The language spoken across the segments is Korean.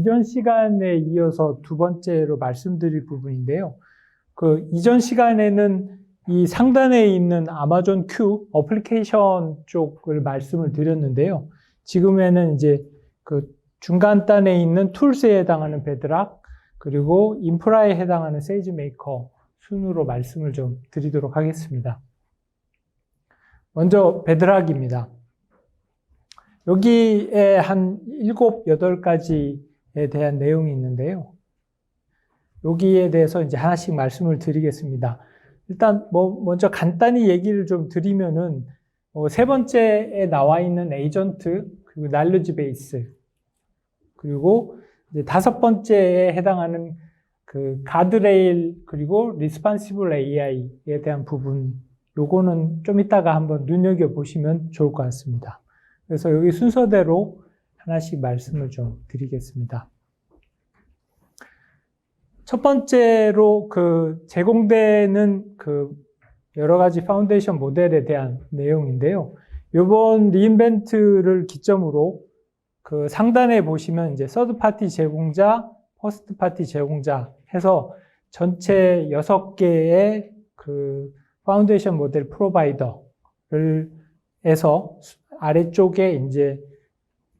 이전 시간에 이어서 두 번째로 말씀드릴 부분인데요. 그 이전 시간에는 이 상단에 있는 아마존 큐 어플리케이션 쪽을 말씀을 드렸는데요. 지금에는 이제 그 중간단에 있는 툴스에 해당하는 베드락, 그리고 인프라에 해당하는 세이지메이커 순으로 말씀을 좀 드리도록 하겠습니다. 먼저 베드락입니다. 여기에 한 7, 8가지에 대한 내용이 있는데요. 여기에 대해서 이제 하나씩 말씀을 드리겠습니다. 일단 먼저 간단히 얘기를 좀 드리면은 세 번째에 나와 있는 에이전트, 그리고 날로지 베이스, 그리고 이제 다섯 번째에 해당하는 그 가드레일, 그리고 리스판시블 AI에 대한 부분, 요거는 좀 이따가 한번 눈여겨보시면 좋을 것 같습니다. 그래서 여기 순서대로 하나씩 말씀을 좀 드리겠습니다. 첫 번째로 그 제공되는 그 여러 가지 파운데이션 모델에 대한 내용인데요. 이번 리인벤트를 기점으로 그 상단에 보시면 이제 서드 파티 제공자, 퍼스트 파티 제공자 해서 전체 6개의 그 파운데이션 모델 프로바이더를 해서 아래쪽에 이제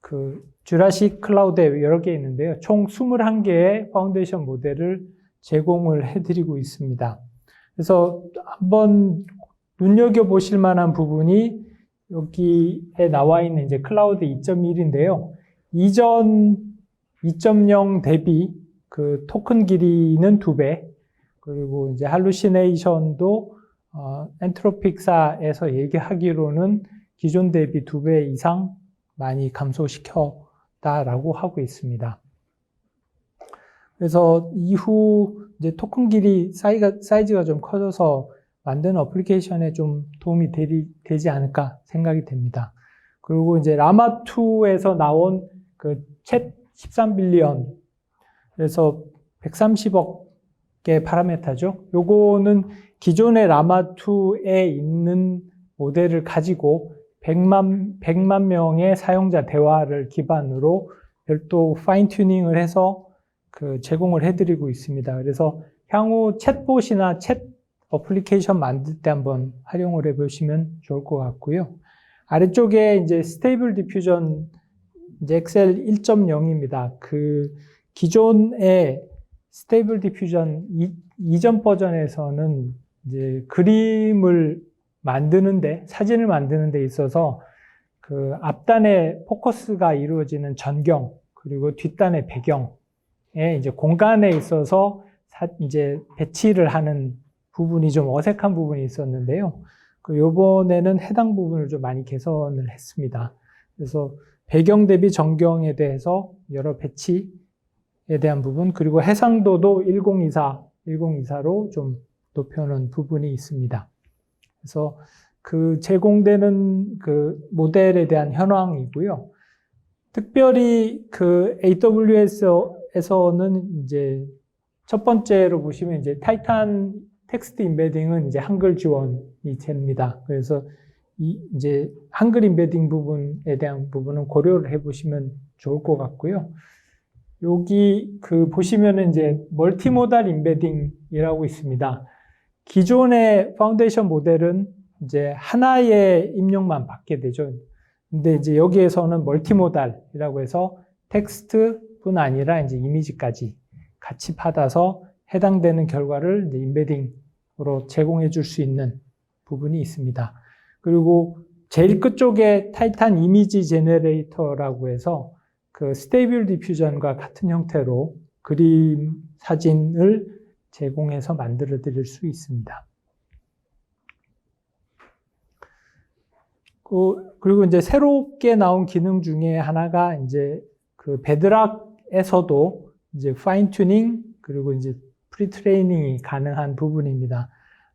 그 주라식 클라우드에 여러 개 있는데요. 총 21개의 파운데이션 모델을 제공을 해드리고 있습니다. 그래서 한번 눈여겨보실 만한 부분이 여기에 나와 있는 이제 클라우드 2.1인데요. 이전 2.0 대비 그 토큰 길이는 2배, 그리고 이제 할루시네이션도 엔트로픽사에서 얘기하기로는 기존 대비 2배 이상 많이 감소시켰다라고 하고 있습니다. 그래서 이후 이제 토큰 길이 사이즈가 좀 커져서 만든 어플리케이션에 좀 도움이 되지 않을까 생각이 됩니다. 그리고 이제 라마2에서 나온 그 챗 13빌리언, 그래서 130억의 파라메타죠. 요거는 기존의 라마2에 있는 모델을 가지고 100만 명의 사용자 대화를 기반으로 별도 파인 튜닝을 해서 그 제공을 해드리고 있습니다. 그래서 향후 챗봇이나 챗 어플리케이션 만들 때 한번 활용을 해보시면 좋을 것 같고요. 아래쪽에 이제 스테이블 디퓨전 이제 엑셀 1.0입니다. 그 기존의 스테이블 디퓨전 이전 버전에서는 이제 그림을 만드는데, 사진을 만드는 데 있어서 그 앞단에 포커스가 이루어지는 전경, 그리고 뒷단의 배경에 이제 공간에 있어서 이제 배치를 하는 부분이 좀 어색한 부분이 있었는데요. 요번에는 해당 부분을 좀 많이 개선을 했습니다. 그래서 배경 대비 전경에 대해서 여러 배치에 대한 부분, 그리고 해상도도 1024로 좀 높여놓은 부분이 있습니다. 그래서 그 제공되는 그 모델에 대한 현황이고요. 특별히 그 AWS에서는 이제 첫 번째로 보시면 이제 타이탄 텍스트 임베딩은 이제 한글 지원이 됩니다. 그래서 이제 한글 임베딩 부분에 대한 부분은 고려를 해보시면 좋을 것 같고요. 여기 그 보시면은 이제 멀티모달 임베딩이라고 있습니다. 기존의 파운데이션 모델은 이제 하나의 입력만 받게 되죠. 근데 이제 여기에서는 멀티모달이라고 해서 텍스트뿐 아니라 이제 이미지까지 같이 받아서 해당되는 결과를 이제 임베딩으로 제공해 줄 수 있는 부분이 있습니다. 그리고 제일 끝쪽에 타이탄 이미지 제너레이터라고 해서 그 스테이블 디퓨전과 같은 형태로 그림, 사진을 제공해서 만들어 드릴 수 있습니다. 그리고 이제 새롭게 나온 기능 중에 하나가 이제 그 베드락에서도 이제 파인 튜닝, 그리고 이제 프리트레이닝이 가능한 부분입니다.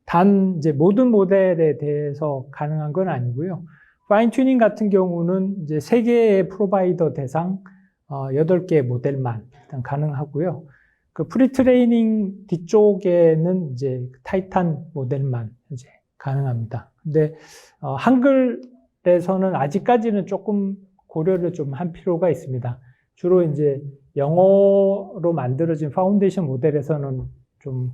단 이제 모든 모델에 대해서 가능한 건 아니고요. 파인 튜닝 같은 경우는 이제 3개의 프로바이더 대상 8개의 모델만 일단 가능하고요. 그 프리트레이닝 뒤쪽에는 이제 타이탄 모델만 이제 가능합니다. 근데 한글에서는 아직까지는 조금 고려를 좀 한 필요가 있습니다. 주로 이제 영어로 만들어진 파운데이션 모델에서는 좀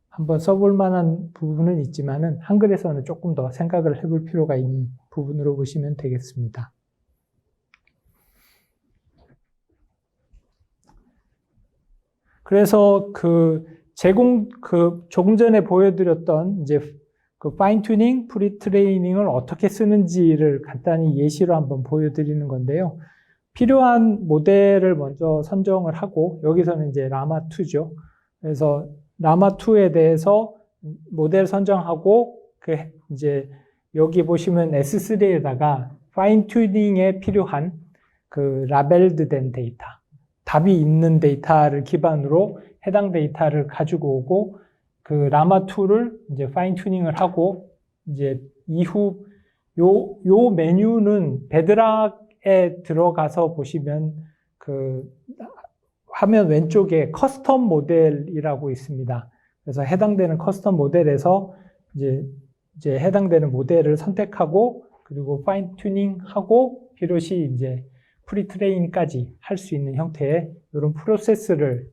한번 써볼 만한 부분은 있지만은 한글에서는 조금 더 생각을 해볼 필요가 있는 부분으로 보시면 되겠습니다. 그래서 조금 전에 보여드렸던 이제 그 파인 튜닝, 프리 트레이닝을 어떻게 쓰는지를 간단히 예시로 한번 보여드리는 건데요. 필요한 모델을 먼저 선정을 하고, 여기서는 이제 라마2죠. 그래서 라마2에 대해서 모델 선정하고, 이제 여기 보시면 S3에다가 파인 튜닝에 필요한 그 라벨드 된 데이터, 답이 있는 데이터를 기반으로 해당 데이터를 가지고 오고, 그 라마2를 이제 파인 튜닝을 하고, 이제 이후 요 메뉴는 베드락에 들어가서 보시면 그 화면 왼쪽에 커스텀 모델이라고 있습니다. 그래서 해당되는 커스텀 모델에서 이제 해당되는 모델을 선택하고, 그리고 파인 튜닝하고, 필요시 이제 프리 트레인까지 할 수 있는 형태의 이런 프로세스를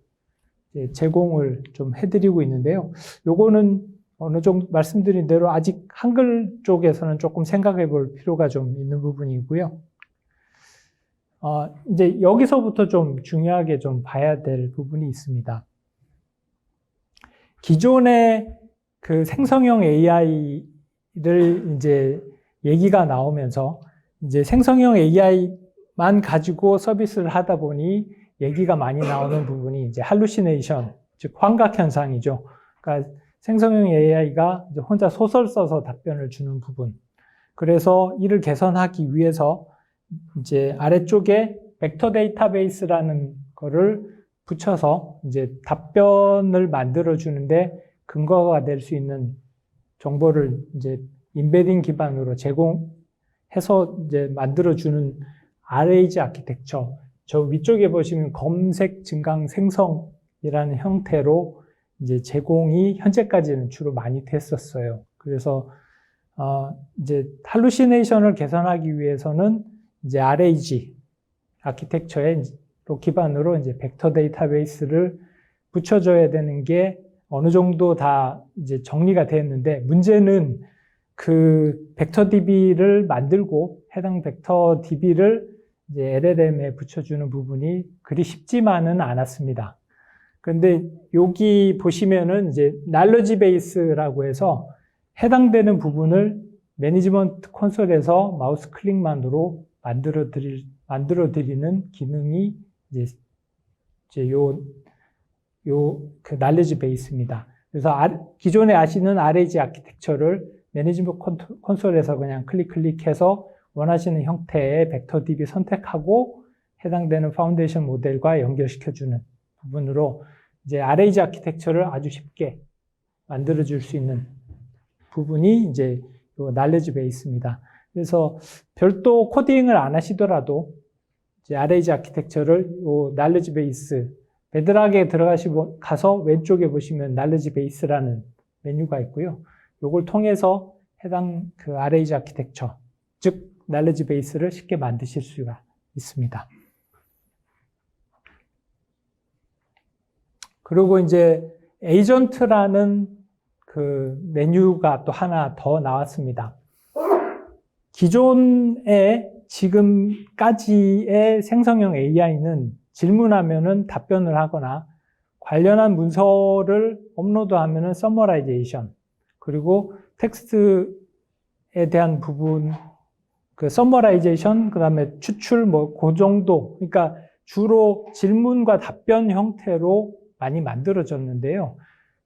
제공을 좀 해드리고 있는데요. 요거는 어느 정도 말씀드린 대로 아직 한글 쪽에서는 조금 생각해 볼 필요가 좀 있는 부분이고요. 이제 여기서부터 좀 중요하게 좀 봐야 될 부분이 있습니다. 기존의 그 생성형 AI를 이제 얘기가 나오면서 이제 생성형 AI만 가지고 서비스를 하다 보니 얘기가 많이 나오는 부분이 이제 할루시네이션, 즉 환각 현상이죠. 그러니까 생성형 AI가 이제 혼자 소설 써서 답변을 주는 부분. 그래서 이를 개선하기 위해서 이제 아래쪽에 벡터 데이터베이스라는 거를 붙여서 이제 답변을 만들어 주는데 근거가 될 수 있는 정보를 이제 인베딩 기반으로 제공해서 이제 만들어 주는 RAG 아키텍처. 저 위쪽에 보시면 검색, 증강, 생성이라는 형태로 이제 제공이 현재까지는 주로 많이 됐었어요. 그래서 이제 할루시네이션을 개선하기 위해서는 이제 RAG 아키텍처에 기반으로 이제 벡터 데이터베이스를 붙여줘야 되는 게 어느 정도 다 이제 정리가 되었는데, 문제는 그 벡터 DB를 만들고 해당 벡터 DB를 이제 LLM에 붙여주는 부분이 그리 쉽지만은 않았습니다. 그런데 여기 보시면은 이제 날러지 베이스라고 해서 해당되는 부분을 매니지먼트 콘솔에서 마우스 클릭만으로 만들어 드리는 기능이 이제 그 날러지 베이스입니다. 그래서 기존에 아시는 RAG 아키텍처를 매니지먼트 콘솔에서 그냥 클릭해서 원하시는 형태의 벡터 DB 선택하고 해당되는 파운데이션 모델과 연결시켜주는 부분으로 이제 RAG 아키텍처를 아주 쉽게 만들어줄 수 있는 부분이 이제 요 날러지 베이스입니다. 그래서 별도 코딩을 안 하시더라도 이제 RAG 아키텍처를 요 날러지 베이스 베드락에 가서 왼쪽에 보시면 날러지 베이스라는 메뉴가 있고요. 요걸 통해서 해당 그 RAG 아키텍처, 즉 날러지 베이스를 쉽게 만드실 수가 있습니다. 그리고 이제 에이전트라는 그 메뉴가 또 하나 더 나왔습니다. 기존에 지금까지의 생성형 AI는 질문하면은 답변을 하거나 관련한 문서를 업로드하면은 서머라이제이션, 그리고 텍스트에 대한 부분, 그 서머라이제이션, 그 다음에 추출, 그 정도. 그러니까 주로 질문과 답변 형태로 많이 만들어졌는데요.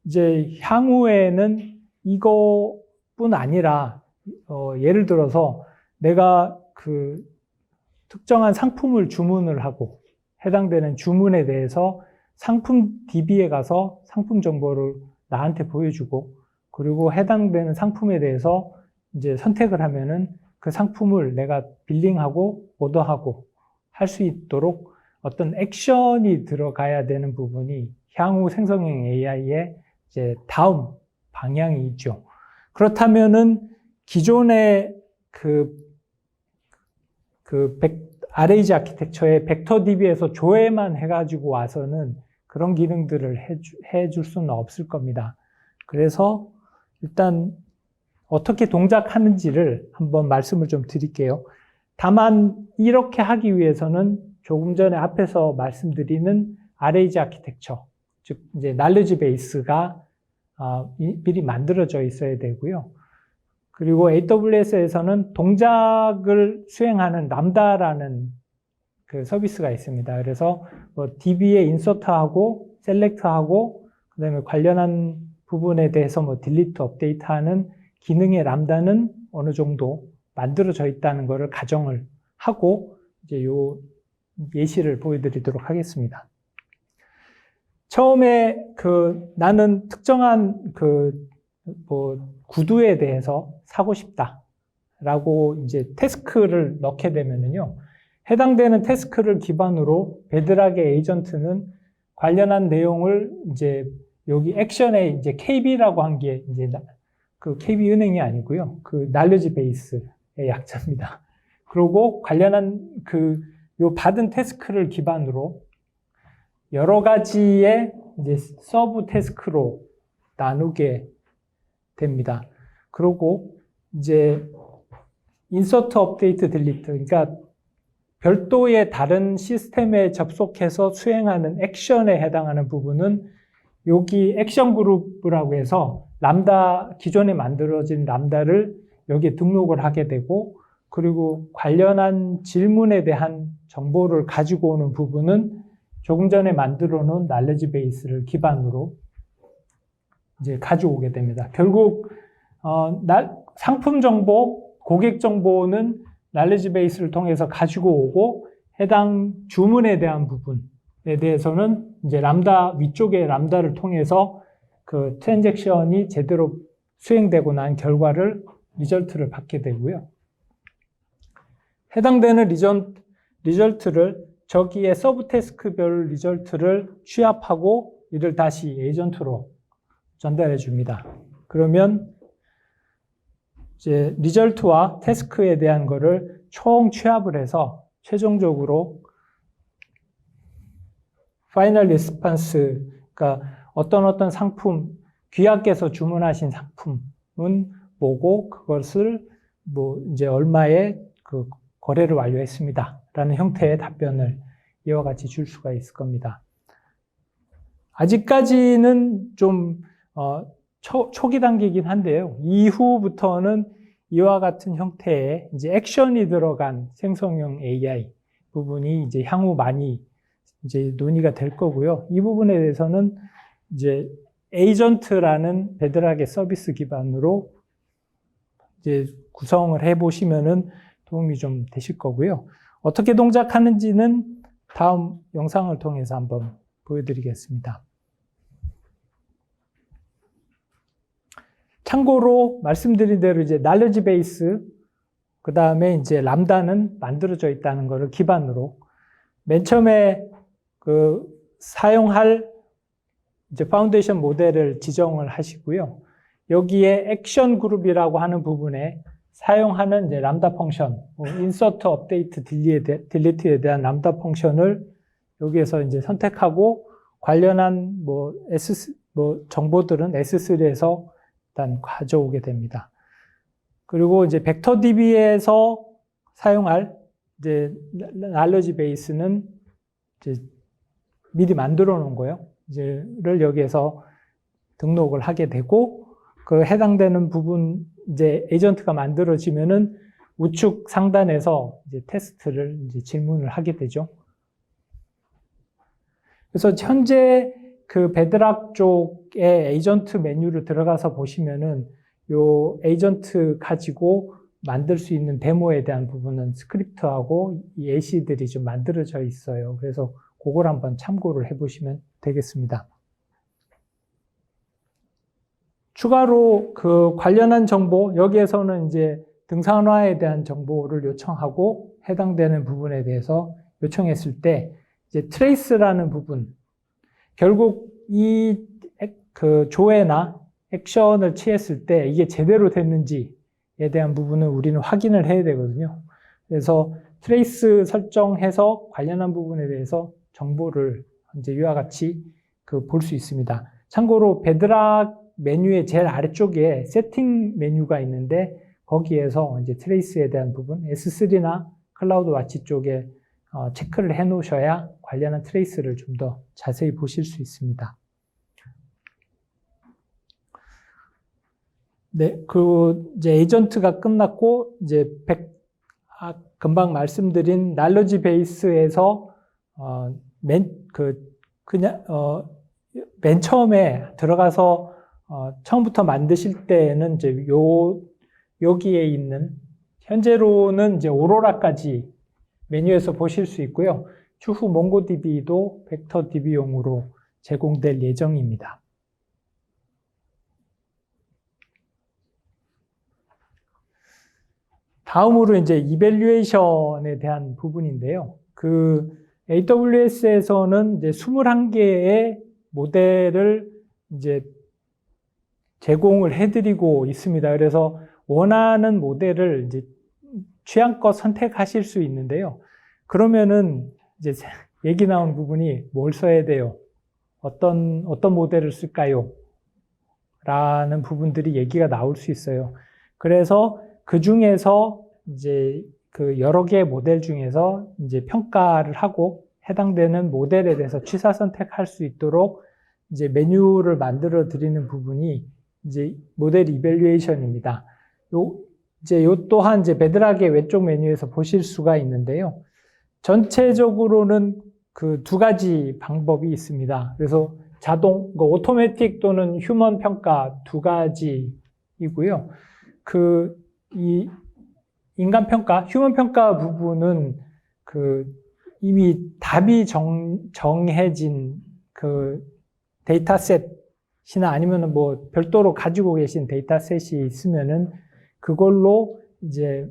이제 향후에는 이거뿐 아니라, 예를 들어서 내가 그 특정한 상품을 주문을 하고 해당되는 주문에 대해서 상품 DB에 가서 상품 정보를 나한테 보여주고, 그리고 해당되는 상품에 대해서 이제 선택을 하면은 그 상품을 내가 빌링하고 오더하고 할 수 있도록 어떤 액션이 들어가야 되는 부분이 향후 생성형 AI의 이제 다음 방향이 있죠. 그렇다면은 기존의 RAG 아키텍처에 벡터 DB에서 조회만 해가지고 와서는 그런 기능들을 해줄 수는 없을 겁니다. 그래서 일단 어떻게 동작하는지를 한번 말씀을 좀 드릴게요. 다만 이렇게 하기 위해서는 조금 전에 앞에서 말씀드리는 RAG 아키텍처, 즉 이제 knowledge base가 미리 만들어져 있어야 되고요. 그리고 AWS에서는 동작을 수행하는 람다라는 그 서비스가 있습니다. 그래서 뭐 DB에 인서트하고 셀렉트하고 그다음에 관련한 부분에 대해서 뭐 딜리트, 업데이트하는 기능의 람다는 어느 정도 만들어져 있다는 것을 가정을 하고 이제 요 예시를 보여드리도록 하겠습니다. 처음에 나는 특정한 구두에 대해서 사고 싶다라고 이제 태스크를 넣게 되면은요, 해당되는 태스크를 기반으로 베드락의 에이전트는 관련한 내용을 이제 여기 액션에 이제 KB라고 한 게 이제 그 KB 은행이 아니고요, 그 knowledge base의 약자입니다. 그리고 관련한 요 받은 태스크를 기반으로 여러 가지의 이제 서브 태스크로 나누게 됩니다. 그리고 이제 인서트, 업데이트, 딜리트, 그러니까 별도의 다른 시스템에 접속해서 수행하는 액션에 해당하는 부분은 여기 액션 그룹이라고 해서 람다, 기존에 만들어진 람다를 여기에 등록을 하게 되고, 그리고 관련한 질문에 대한 정보를 가지고 오는 부분은 조금 전에 만들어 놓은 knowledge base를 기반으로 이제 가져오게 됩니다. 결국 상품 정보, 고객 정보는 knowledge base를 통해서 가지고 오고, 해당 주문에 대한 부분에 대해서는 이제 람다, 위쪽의 람다를 통해서 그 트랜잭션이 제대로 수행되고 난 결과를, 리절트를 받게 되고요. 해당되는 리절트를 저기에 서브 태스크별 리절트를 취합하고 이를 다시 에이전트로 전달해 줍니다. 그러면 이제 리절트와 태스크에 대한 거를 총 취합을 해서 최종적으로 파이널 리스폰스, 그러니까 어떤 상품, 귀하께서 주문하신 상품은 뭐고 그것을 뭐 이제 얼마에 그 거래를 완료했습니다 라는 형태의 답변을 이와 같이 줄 수가 있을 겁니다. 아직까지는 좀 초기 단계이긴 한데요. 이후부터는 이와 같은 형태의 이제 액션이 들어간 생성형 AI 부분이 이제 향후 많이 이제 논의가 될 거고요. 이 부분에 대해서는 이제 에이전트라는 베드락의 서비스 기반으로 이제 구성을 해 보시면은 도움이 좀 되실 거고요. 어떻게 동작하는지는 다음 영상을 통해서 한번 보여드리겠습니다. 참고로 말씀드린 대로 이제 knowledge base, 그 다음에 이제 람다는 만들어져 있다는 것을 기반으로 맨 처음에 사용할 이제 파운데이션 모델을 지정을 하시고요. 여기에 액션 그룹이라고 하는 부분에 사용하는 이제 람다 펑션, 인서트, 업데이트, 딜리트에 대한 람다 펑션을 여기에서 이제 선택하고 관련한 정보들은 S3에서 일단 가져오게 됩니다. 그리고 이제 벡터 DB에서 사용할 이제 knowledge base는 이제 미리 만들어 놓은 거요. 를 여기에서 등록을 하게 되고, 그 해당되는 부분 이제 에이전트가 만들어지면은 우측 상단에서 이제 테스트를 이제 질문을 하게 되죠. 그래서 현재 그 베드락 쪽에 에이전트 메뉴를 들어가서 보시면은 요 에이전트 가지고 만들 수 있는 데모에 대한 부분은 스크립트하고 이 예시들이 좀 만들어져 있어요. 그래서 그걸 한번 참고를 해보시면 되겠습니다. 추가로 그 관련한 정보, 여기에서는 이제 등산화에 대한 정보를 요청하고 해당되는 부분에 대해서 요청했을 때 이제 트레이스라는 부분, 결국 이 그 조회나 액션을 취했을 때 이게 제대로 됐는지에 대한 부분은 우리는 확인을 해야 되거든요. 그래서 트레이스 설정해서 관련한 부분에 대해서 정보를 이제 이와 같이 볼 수 있습니다. 참고로 베드락 메뉴의 제일 아래쪽에 세팅 메뉴가 있는데 거기에서 이제 트레이스에 대한 부분, S3나 클라우드 와치 쪽에 체크를 해 놓으셔야 관련한 트레이스를 좀 더 자세히 보실 수 있습니다. 네, 이제 에이전트가 끝났고, 이제 금방 말씀드린 날러지 베이스에서, 맨 처음에 들어가서, 처음부터 만드실 때는 이제 여기에 있는, 현재로는 이제 오로라까지 메뉴에서 보실 수 있고요. 추후 몽고DB도 벡터 DB용으로 제공될 예정입니다. 다음으로 이제 이밸류에이션에 대한 부분인데요. AWS에서는 이제 21개의 모델을 이제 제공을 해드리고 있습니다. 그래서 원하는 모델을 이제 취향껏 선택하실 수 있는데요. 그러면은 이제 얘기 나온 부분이 뭘 써야 돼요? 어떤 모델을 쓸까요? 라는 부분들이 얘기가 나올 수 있어요. 그래서 그 중에서 이제 여러 개의 모델 중에서 이제 평가를 하고 해당되는 모델에 대해서 취사 선택할 수 있도록 이제 메뉴를 만들어 드리는 부분이 이제 모델 이밸류에이션입니다. 요 또한 이제 베드락의 왼쪽 메뉴에서 보실 수가 있는데요. 전체적으로는 두 가지 방법이 있습니다. 그래서 오토매틱 또는 휴먼 평가 두 가지이고요. 이 인간 평가, 휴먼 평가 부분은 이미 답이 정해진 데이터셋이나 아니면은 뭐 별도로 가지고 계신 데이터셋이 있으면은 그걸로 이제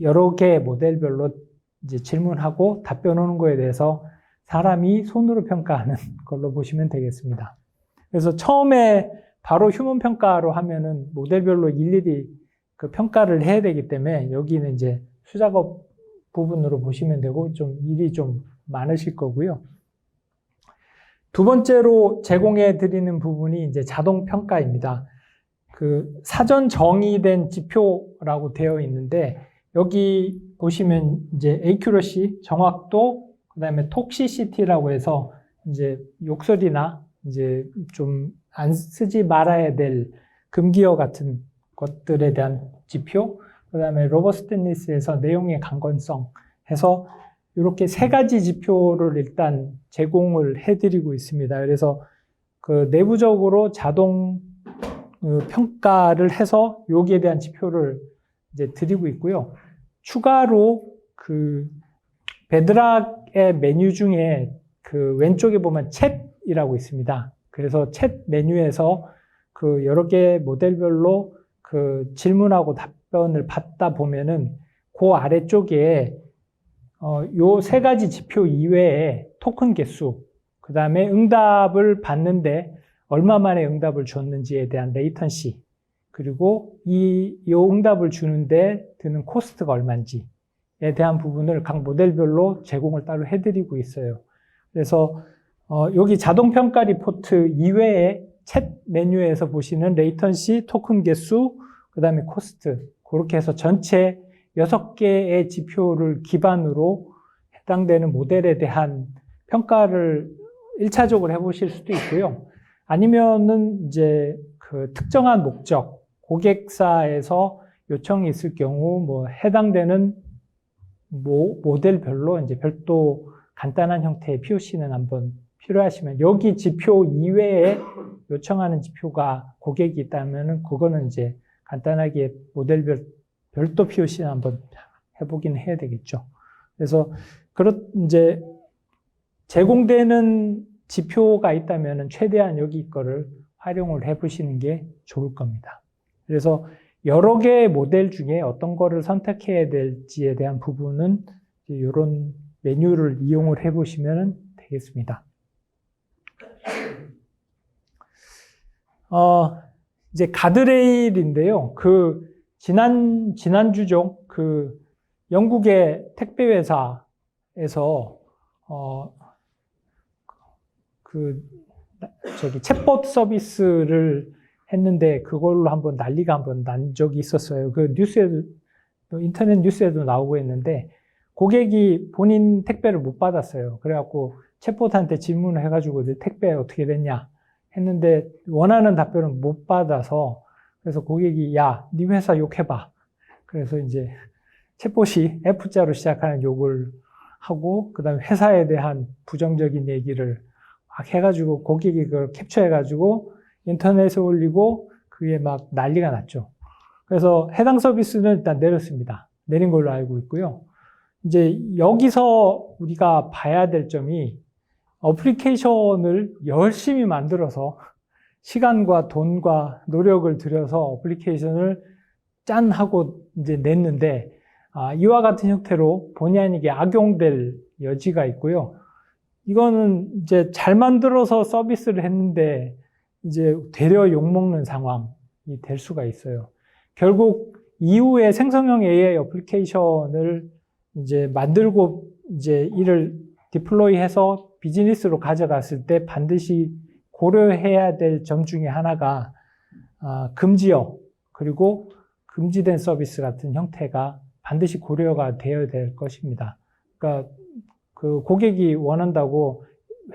여러 개의 모델별로 이제 질문하고 답변 오는 거에 대해서 사람이 손으로 평가하는 걸로 보시면 되겠습니다. 그래서 처음에 바로 휴먼 평가로 하면은 모델별로 일일이 평가를 해야 되기 때문에 여기는 이제 수작업 부분으로 보시면 되고 일이 좀 많으실 거고요. 두 번째로 제공해 드리는 부분이 이제 자동 평가입니다. 사전 정의된 지표라고 되어 있는데 여기 보시면 이제 accuracy, 정확도, 그다음에 toxicity라고 해서 이제 욕설이나 이제 좀 안 쓰지 말아야 될 금기어 같은 것들에 대한 지표, 그다음에 로버스트니스에서 내용의 강건성 해서 이렇게 세 가지 지표를 일단 제공을 해드리고 있습니다. 그래서 내부적으로 자동 평가를 해서 여기에 대한 지표를 이제 드리고 있고요. 추가로 베드락의 메뉴 중에 왼쪽에 보면 챗이라고 있습니다. 그래서 챗 메뉴에서 여러 개 모델별로 질문하고 답변을 받다 보면은 그 아래쪽에 요 세 가지 지표 이외에 토큰 개수, 그 다음에 응답을 받는데 얼마 만에 응답을 줬는지에 대한 레이턴시, 그리고 요 응답을 주는데 드는 코스트가 얼마인지에 대한 부분을 각 모델별로 제공을 따로 해드리고 있어요. 그래서 여기 자동평가 리포트 이외에 챗 메뉴에서 보시는 레이턴시, 토큰 개수, 그 다음에 코스트, 그렇게 해서 전체 6개의 지표를 기반으로 해당되는 모델에 대한 평가를 1차적으로 해보실 수도 있고요. 아니면은 이제 특정한 목적, 고객사에서 요청이 있을 경우 뭐 해당되는 모델별로 이제 별도 간단한 형태의 POC는 한번 필요하시면 여기 지표 이외에 요청하는 지표가 고객이 있다면은 그거는 이제 간단하게 모델별 별도 POC는 한번 해보긴 해야 되겠죠. 그래서 이제 제공되는 지표가 있다면은 최대한 여기 거를 활용을 해보시는 게 좋을 겁니다. 그래서 여러 개의 모델 중에 어떤 거를 선택해야 될지에 대한 부분은 이런 메뉴를 이용을 해보시면 되겠습니다. 이제 가드레일인데요. 지난주죠. 영국의 택배 회사에서 챗봇 서비스를 했는데 그걸로 한번 난리가 한번 난 적이 있었어요. 그 뉴스에도, 인터넷 뉴스에도 나오고 했는데, 고객이 본인 택배를 못 받았어요. 그래갖고 챗봇한테 질문을 해가지고 내 택배 어떻게 됐냐 했는데 원하는 답변을 못 받아서, 그래서 고객이 야, 네 회사 욕해봐. 그래서 이제 챗봇이 F자로 시작하는 욕을 하고, 그 다음에 회사에 대한 부정적인 얘기를 막 해가지고 고객이 그걸 캡처해가지고 인터넷에 올리고 그게 막 난리가 났죠. 그래서 해당 서비스는 일단 내렸습니다. 내린 걸로 알고 있고요. 이제 여기서 우리가 봐야 될 점이, 어플리케이션을 열심히 만들어서 시간과 돈과 노력을 들여서 어플리케이션을 짠 하고 이제 냈는데, 이와 같은 형태로 본의 아니게 악용될 여지가 있고요. 이거는 이제 잘 만들어서 서비스를 했는데 이제 되려 욕먹는 상황이 될 수가 있어요. 결국 이후에 생성형 AI 어플리케이션을 이제 만들고 이제 이를 디플로이해서 비즈니스로 가져갔을 때 반드시 고려해야 될 점 중에 하나가 금지어, 그리고 금지된 서비스 같은 형태가 반드시 고려가 되어야 될 것입니다. 그러니까 그 고객이 원한다고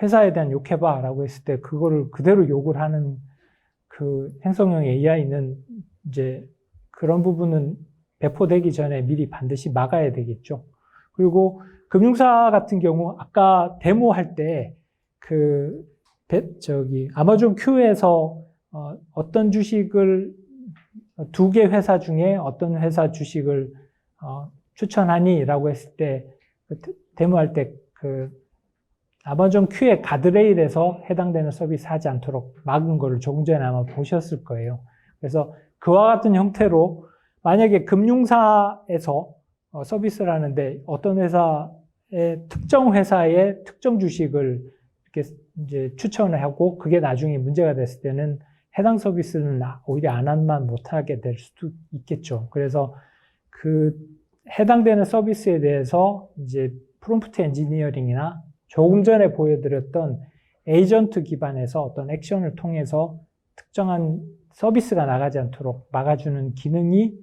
회사에 대한 욕해봐 라고 했을 때 그거를 그대로 욕을 하는 그 생성형 AI는 이제 그런 부분은 배포되기 전에 미리 반드시 막아야 되겠죠. 그리고 금융사 같은 경우 아까 데모할 때 아마존 Q에서 어떤 주식을 2개 회사 중에 어떤 회사 주식을 추천하니? 라고 했을 때 데모할 때 아마존 Q의 가드레일에서 해당되는 서비스 하지 않도록 막은 거를 조금 전에 아마 보셨을 거예요. 그래서 그와 같은 형태로 만약에 금융사에서 서비스를 하는데 어떤 특정 회사의 특정 주식을 이렇게 이제 추천을 하고 그게 나중에 문제가 됐을 때는 해당 서비스는 오히려 안 한만 못하게 될 수도 있겠죠. 그래서 그 해당되는 서비스에 대해서 이제 프롬프트 엔지니어링이나 조금 전에 보여드렸던 에이전트 기반에서 어떤 액션을 통해서 특정한 서비스가 나가지 않도록 막아주는 기능이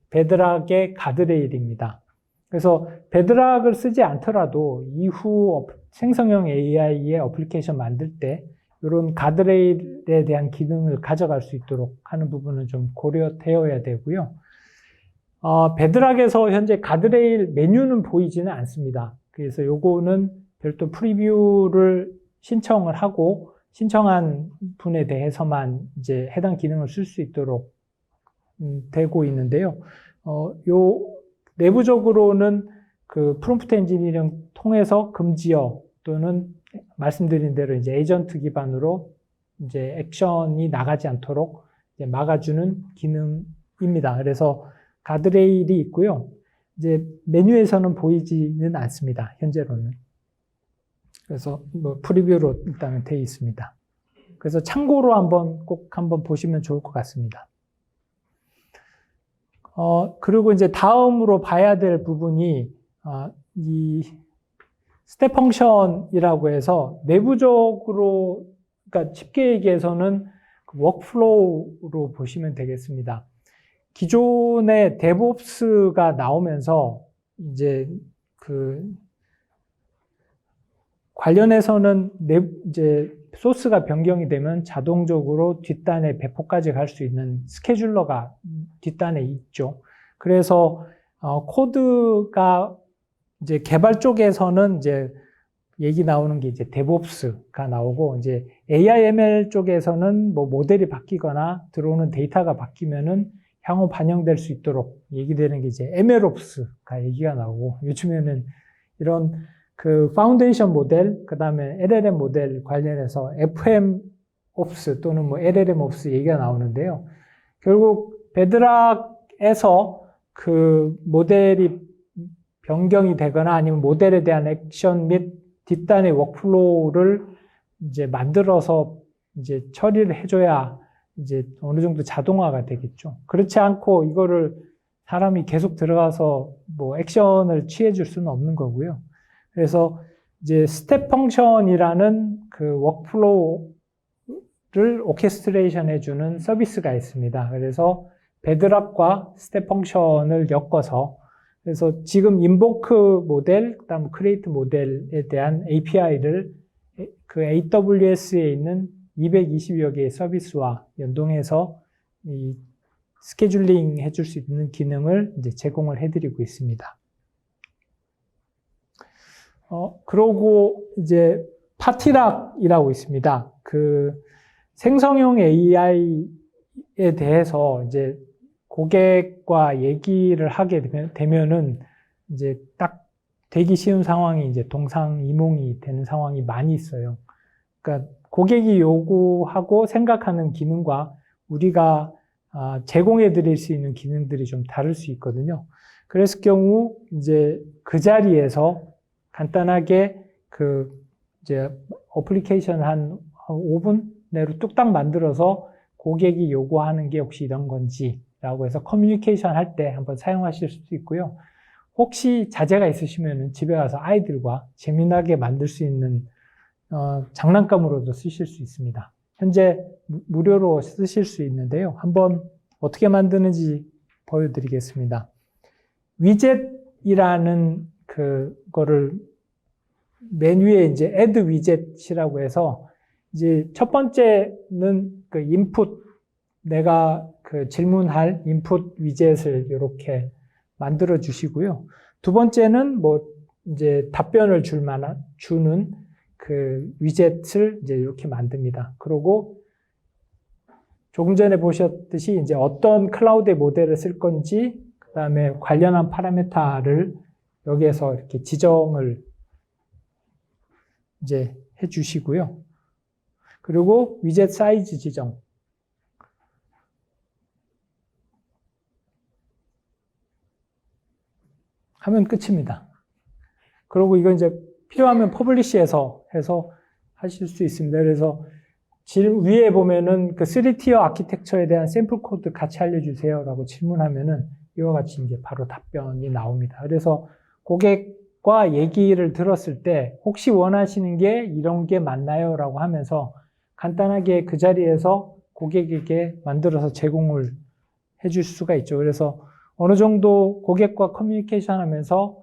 베드락의 가드레일입니다. 그래서 베드락을 쓰지 않더라도 이후 생성형 AI의 어플리케이션 만들 때 이런 가드레일에 대한 기능을 가져갈 수 있도록 하는 부분은 좀 고려되어야 되고요. 베드락에서 현재 가드레일 메뉴는 보이지는 않습니다. 그래서 요거는 별도 프리뷰를 신청을 하고 신청한 분에 대해서만 이제 해당 기능을 쓸 수 있도록 되고 있는데요. 요 내부적으로는 그 프롬프트 엔지니어링 통해서 금지어 또는 말씀드린 대로 이제 에이전트 기반으로 이제 액션이 나가지 않도록 이제 막아주는 기능입니다. 그래서 가드레일이 있고요. 이제 메뉴에서는 보이지는 않습니다. 현재로는. 그래서 뭐 프리뷰로 일단은 되어 있습니다. 그래서 참고로 꼭 한번 보시면 좋을 것 같습니다. 그리고 이제 다음으로 봐야 될 부분이 이 스텝 펑션이라고 해서 내부적으로, 그러니까 쉽게 얘기해서는 워크플로우로 보시면 되겠습니다. 기존의 DevOps가 나오면서 이제 관련해서는 이제 소스가 변경이 되면 자동적으로 뒷단에 배포까지 갈 수 있는 스케줄러가 뒷단에 있죠. 그래서 코드가 이제 개발 쪽에서는 이제 얘기 나오는 게 이제 DevOps가 나오고, 이제 AI ML 쪽에서는 뭐 모델이 바뀌거나 들어오는 데이터가 바뀌면은 향후 반영될 수 있도록 얘기되는 게 이제 MLOps가 얘기가 나오고, 요즘에는 이런 그 파운데이션 모델, 그 다음에 LLM 모델 관련해서 FMOps 또는 뭐 LLMOps 얘기가 나오는데요. 결국 베드락에서 그 모델이 변경이 되거나 아니면 모델에 대한 액션 및 뒷단의 워크플로우를 이제 만들어서 이제 처리를 해줘야 이제 어느 정도 자동화가 되겠죠. 그렇지 않고 이거를 사람이 계속 들어가서 뭐 액션을 취해 줄 수는 없는 거고요. 그래서 이제 스텝 펑션이라는 그 워크플로우를 오케스트레이션 해주는 서비스가 있습니다. 그래서 베드락과 스텝 펑션을 엮어서 그래서 지금 인보크 모델, 그다음 크리에이트 모델에 대한 API를 그 AWS에 있는 220여 개의 서비스와 연동해서 이 스케줄링 해줄 수 있는 기능을 이제 제공을 해드리고 있습니다. 그러고 이제 파티락이라고 있습니다. 그 생성형 AI에 대해서 이제 고객과 얘기를 하게 되면은 이제 딱 되기 쉬운 상황이 이제 동상이몽이 되는 상황이 많이 있어요. 그러니까 고객이 요구하고 생각하는 기능과 우리가 제공해 드릴 수 있는 기능들이 좀 다를 수 있거든요. 그랬을 경우 이제 그 자리에서 간단하게 그 이제 어플리케이션을 한 5분 내로 뚝딱 만들어서 고객이 요구하는 게 혹시 이런 건지 라고 해서 커뮤니케이션 할 때 한번 사용하실 수도 있고요. 혹시 자제가 있으시면 집에 가서 아이들과 재미나게 만들 수 있는 장난감으로도 쓰실 수 있습니다. 현재 무료로 쓰실 수 있는데요. 한번 어떻게 만드는지 보여드리겠습니다. 위젯이라는 그거를 맨 위에 이제 add 위젯이라고 해서 이제 첫 번째는 그 인풋 내가 그 질문할 인풋 위젯을 이렇게 만들어 주시고요. 두 번째는 뭐 이제 답변을 주는 그 위젯을 이제 이렇게 만듭니다. 그리고 조금 전에 보셨듯이 이제 어떤 클라우드의 모델을 쓸 건지 그 다음에 관련한 파라미터를 여기에서 이렇게 지정을 이제 해 주시고요. 그리고 위젯 사이즈 지정. 하면 끝입니다. 그리고 이거 이제 필요하면 퍼블리시해서 해서 하실 수 있습니다. 그래서 위에 보면은 그 3티어 아키텍처에 대한 샘플 코드 같이 알려주세요 라고 질문하면은 이와 같이 이제 바로 답변이 나옵니다. 그래서 고객과 얘기를 들었을 때 혹시 원하시는 게 이런 게 맞나요? 라고 하면서 간단하게 그 자리에서 고객에게 만들어서 제공을 해줄 수가 있죠. 그래서 어느 정도 고객과 커뮤니케이션 하면서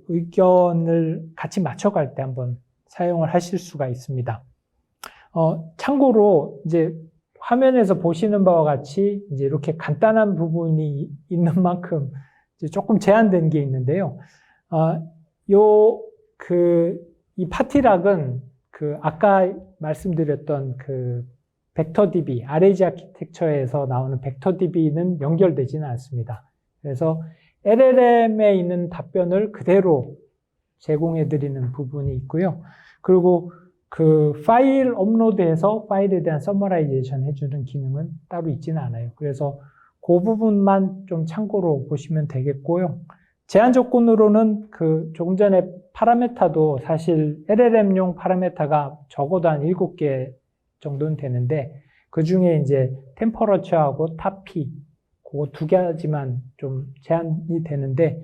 의견을 같이 맞춰갈 때 한번 사용을 하실 수가 있습니다. 참고로 이제 화면에서 보시는 바와 같이 이제 이렇게 간단한 부분이 있는 만큼 이제 조금 제한된 게 있는데요. 이 파티락은 그 아까 말씀드렸던 그 벡터DB, RAG 아키텍처에서 나오는 벡터DB는 연결되지는 않습니다. 그래서 LLM에 있는 답변을 그대로 제공해 드리는 부분이 있고요. 그리고 그 파일 업로드해서 파일에 대한 서머라이제이션 해주는 기능은 따로 있지는 않아요. 그래서 그 부분만 좀 참고로 보시면 되겠고요. 제한 조건으로는 그 조금 전에 파라메타도 사실 LLM용 파라메타가 적어도 한 7개 정도는 되는데 그 중에 이제 템퍼러처하고 타피 그거 2가지만 좀 제한이 되는데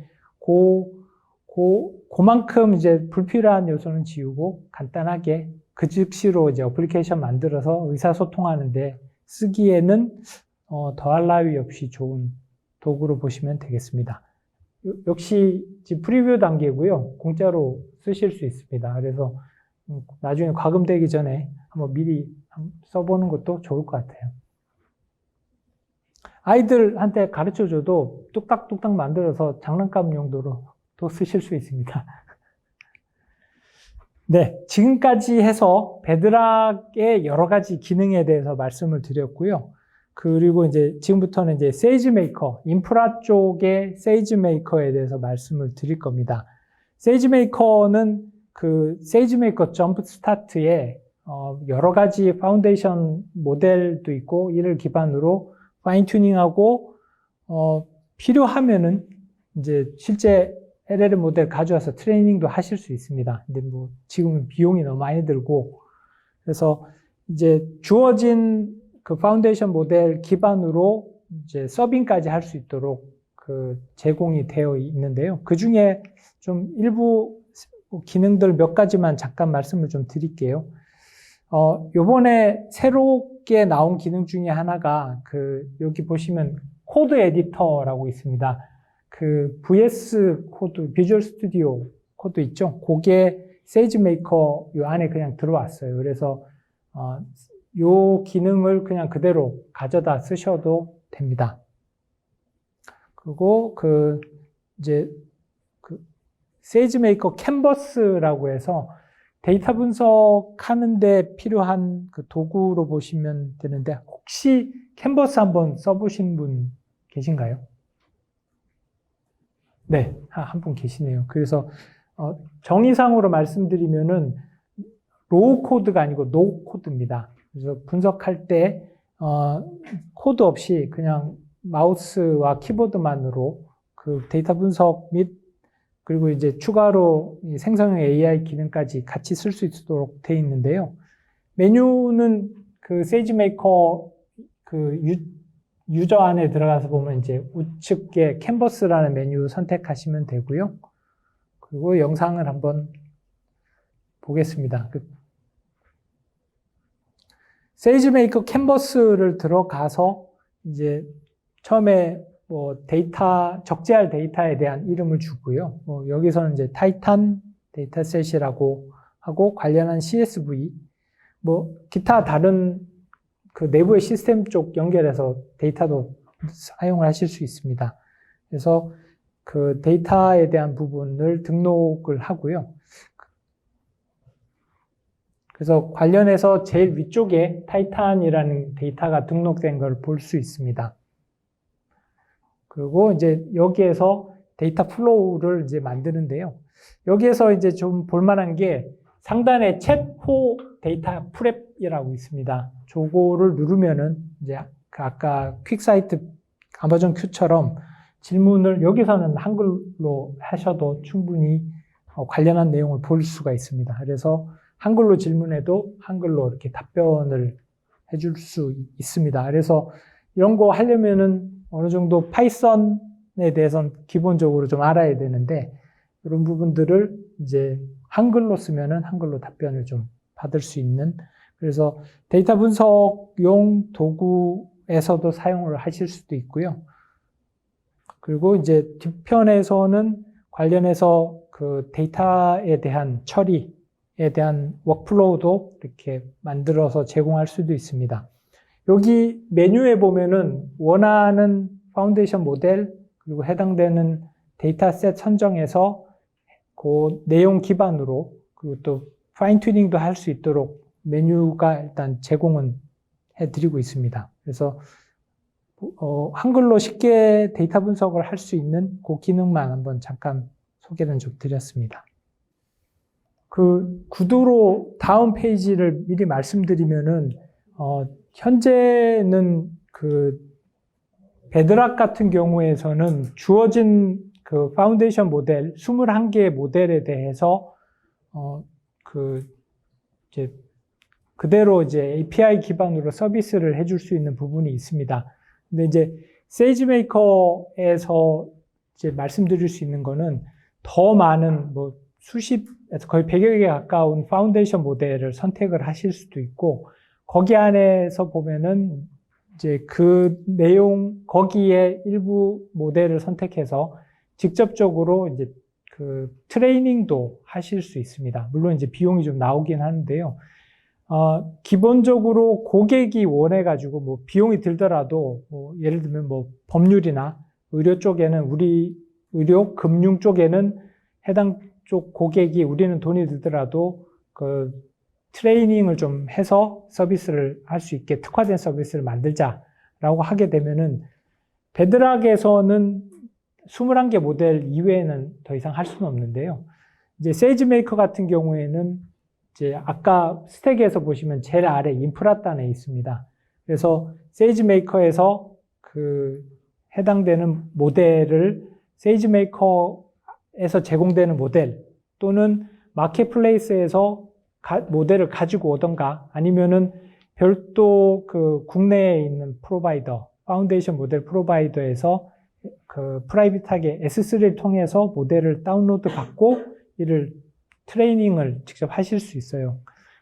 그만큼 이제 불필요한 요소는 지우고 간단하게 그 즉시로 이제 어플리케이션 만들어서 의사소통하는데 쓰기에는 더할 나위 없이 좋은 도구로 보시면 되겠습니다. 역시 지금 프리뷰 단계고요. 공짜로 쓰실 수 있습니다. 그래서 나중에 과금되기 전에 한번 미리 써보는 것도 좋을 것 같아요. 아이들한테 가르쳐줘도 뚝딱뚝딱 만들어서 장난감 용도로 또 쓰실 수 있습니다. 네, 지금까지 해서 베드락의 여러 가지 기능에 대해서 말씀을 드렸고요. 그리고 이제 지금부터는 이제 세이지메이커, 인프라 쪽의 세이지메이커에 대해서 말씀을 드릴 겁니다. 세이지메이커는 그 세이지메이커 점프스타트에 여러 가지 파운데이션 모델도 있고 이를 기반으로 파인 튜닝하고 필요하면은 이제 실제 LLM 모델 가져와서 트레이닝도 하실 수 있습니다. 근데 뭐 지금은 비용이 너무 많이 들고 그래서 이제 주어진 그 파운데이션 모델 기반으로 이제 서빙까지 할 수 있도록 제공이 되어 있는데요. 그 중에 좀 일부 기능들 몇 가지만 잠깐 말씀을 좀 드릴게요. 요번에 새롭게 나온 기능 중에 하나가 여기 보시면 코드 에디터라고 있습니다. VS 코드, 비주얼 스튜디오 코드 있죠? 그게 세이지메이커 요 안에 그냥 들어왔어요. 그래서 요 기능을 그냥 그대로 가져다 쓰셔도 됩니다. 그리고 이제 세이지메이커 캔버스라고 해서 데이터 분석하는데 필요한 도구로 보시면 되는데, 혹시 캔버스 한번 써보신 분 계신가요? 네, 한 분 계시네요. 그래서 정의상으로 말씀드리면은 로우 코드가 아니고 노 코드입니다. 그래서 분석할 때 코드 없이 그냥 마우스와 키보드만으로 데이터 분석 및 그리고 이제 추가로 생성형 AI 기능까지 같이 쓸 수 있도록 되어 있는데요. 메뉴는 세이지메이커 유저 안에 들어가서 보면 이제 우측에 캔버스라는 메뉴 선택하시면 되고요. 그리고 영상을 한번 보겠습니다. 세이지메이커 캔버스를 들어가서 이제 처음에 적재할 데이터에 대한 이름을 주고요. 여기서는 이제 타이탄 데이터셋이라고 하고 관련한 CSV, 기타 다른 내부의 시스템 쪽 연결해서 데이터도 사용을 하실 수 있습니다. 그래서 데이터에 대한 부분을 등록을 하고요. 그래서 관련해서 제일 위쪽에 타이탄이라는 데이터가 등록된 걸 볼 수 있습니다. 그리고 이제 여기에서 데이터 플로우를 이제 만드는데요. 여기에서 이제 좀 볼만한 게 상단에 챗호 데이터 프랩이라고 있습니다. 저거를 누르면은 이제 아까 퀵사이트 아마존 큐처럼 질문을 여기서는 한글로 하셔도 충분히 관련한 내용을 볼 수가 있습니다. 그래서 한글로 질문해도 한글로 이렇게 답변을 해줄 수 있습니다. 그래서 이런 거 하려면은 어느 정도 파이썬에 대해서는 기본적으로 좀 알아야 되는데, 이런 부분들을 이제 한글로 쓰면은 한글로 답변을 좀 받을 수 있는, 그래서 데이터 분석용 도구에서도 사용을 하실 수도 있고요. 그리고 이제 뒷편에서는 관련해서 데이터에 대한 처리에 대한 워크플로우도 이렇게 만들어서 제공할 수도 있습니다. 여기 메뉴에 보면은 원하는 파운데이션 모델 그리고 해당되는 데이터셋 선정해서 그 내용 기반으로 그리고 또 파인 튜닝도 할 수 있도록 메뉴가 일단 제공은 해드리고 있습니다. 그래서 한글로 쉽게 데이터 분석을 할 수 있는 그 기능만 한번 잠깐 소개는 좀 드렸습니다. 구도로 다음 페이지를 미리 말씀드리면은 현재는 베드락 같은 경우에서는 주어진 파운데이션 모델 21개의 모델에 대해서 이제 그대로 이제 API 기반으로 서비스를 해줄 수 있는 부분이 있습니다. 근데 이제 세이지메이커에서 이제 말씀드릴 수 있는 거는 더 많은 수십에서 거의 100여 개에 가까운 파운데이션 모델을 선택을 하실 수도 있고, 거기 안에서 보면은 이제 거기에 일부 모델을 선택해서 직접적으로 이제 트레이닝도 하실 수 있습니다. 물론 이제 비용이 좀 나오긴 하는데요. 기본적으로 고객이 원해가지고 비용이 들더라도 예를 들면 법률이나 의료 쪽에는 의료 금융 쪽에는 해당 쪽 고객이 우리는 돈이 들더라도 트레이닝을 좀 해서 서비스를 할 수 있게 특화된 서비스를 만들자라고 하게 되면은 베드락에서는 21개 모델 이외에는 더 이상 할 수는 없는데요. 이제 세이지메이커 같은 경우에는 이제 아까 스택에서 보시면 제일 아래 인프라단에 있습니다. 그래서 세이지메이커에서 해당되는 모델을 세이지메이커에서 제공되는 모델 또는 마켓플레이스에서 모델을 가지고 오던가 아니면은 별도 국내에 있는 프로바이더, 파운데이션 모델 프로바이더에서 그 프라이빗하게 S3를 통해서 모델을 다운로드 받고 이를 트레이닝을 직접 하실 수 있어요.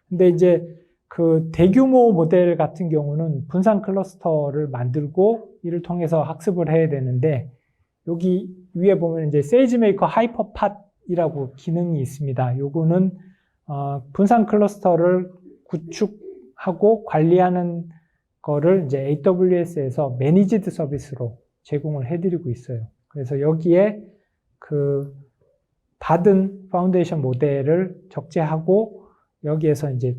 근데 이제 그 대규모 모델 같은 경우는 분산 클러스터를 만들고 이를 통해서 학습을 해야 되는데 여기 위에 보면 이제 세이지메이커 하이퍼팟이라고 기능이 있습니다. 요거는 분산 클러스터를 구축하고 관리하는 거를 이제 AWS에서 매니지드 서비스로 제공을 해드리고 있어요. 그래서 여기에 그 받은 파운데이션 모델을 적재하고 여기에서 이제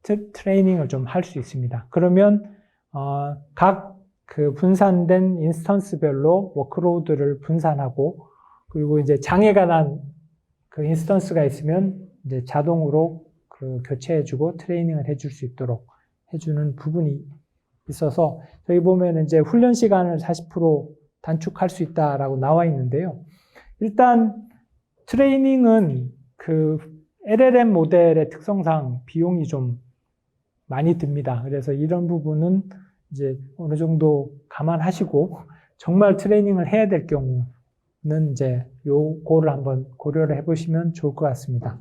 트레이닝을 좀 할 수 있습니다. 그러면 각 그 분산된 인스턴스별로 워크로드를 분산하고 그리고 이제 장애가 난 그 인스턴스가 있으면 이제 자동으로 그 교체해주고 트레이닝을 해줄 수 있도록 해주는 부분이 있어서 여기 보면 이제 훈련 시간을 40% 단축할 수 있다라고 나와 있는데요. 일단 트레이닝은 그 LLM 모델의 특성상 비용이 좀 많이 듭니다. 그래서 이런 부분은 이제 어느 정도 감안하시고 정말 트레이닝을 해야 될 경우는 이제 요거를 한번 고려를 해보시면 좋을 것 같습니다.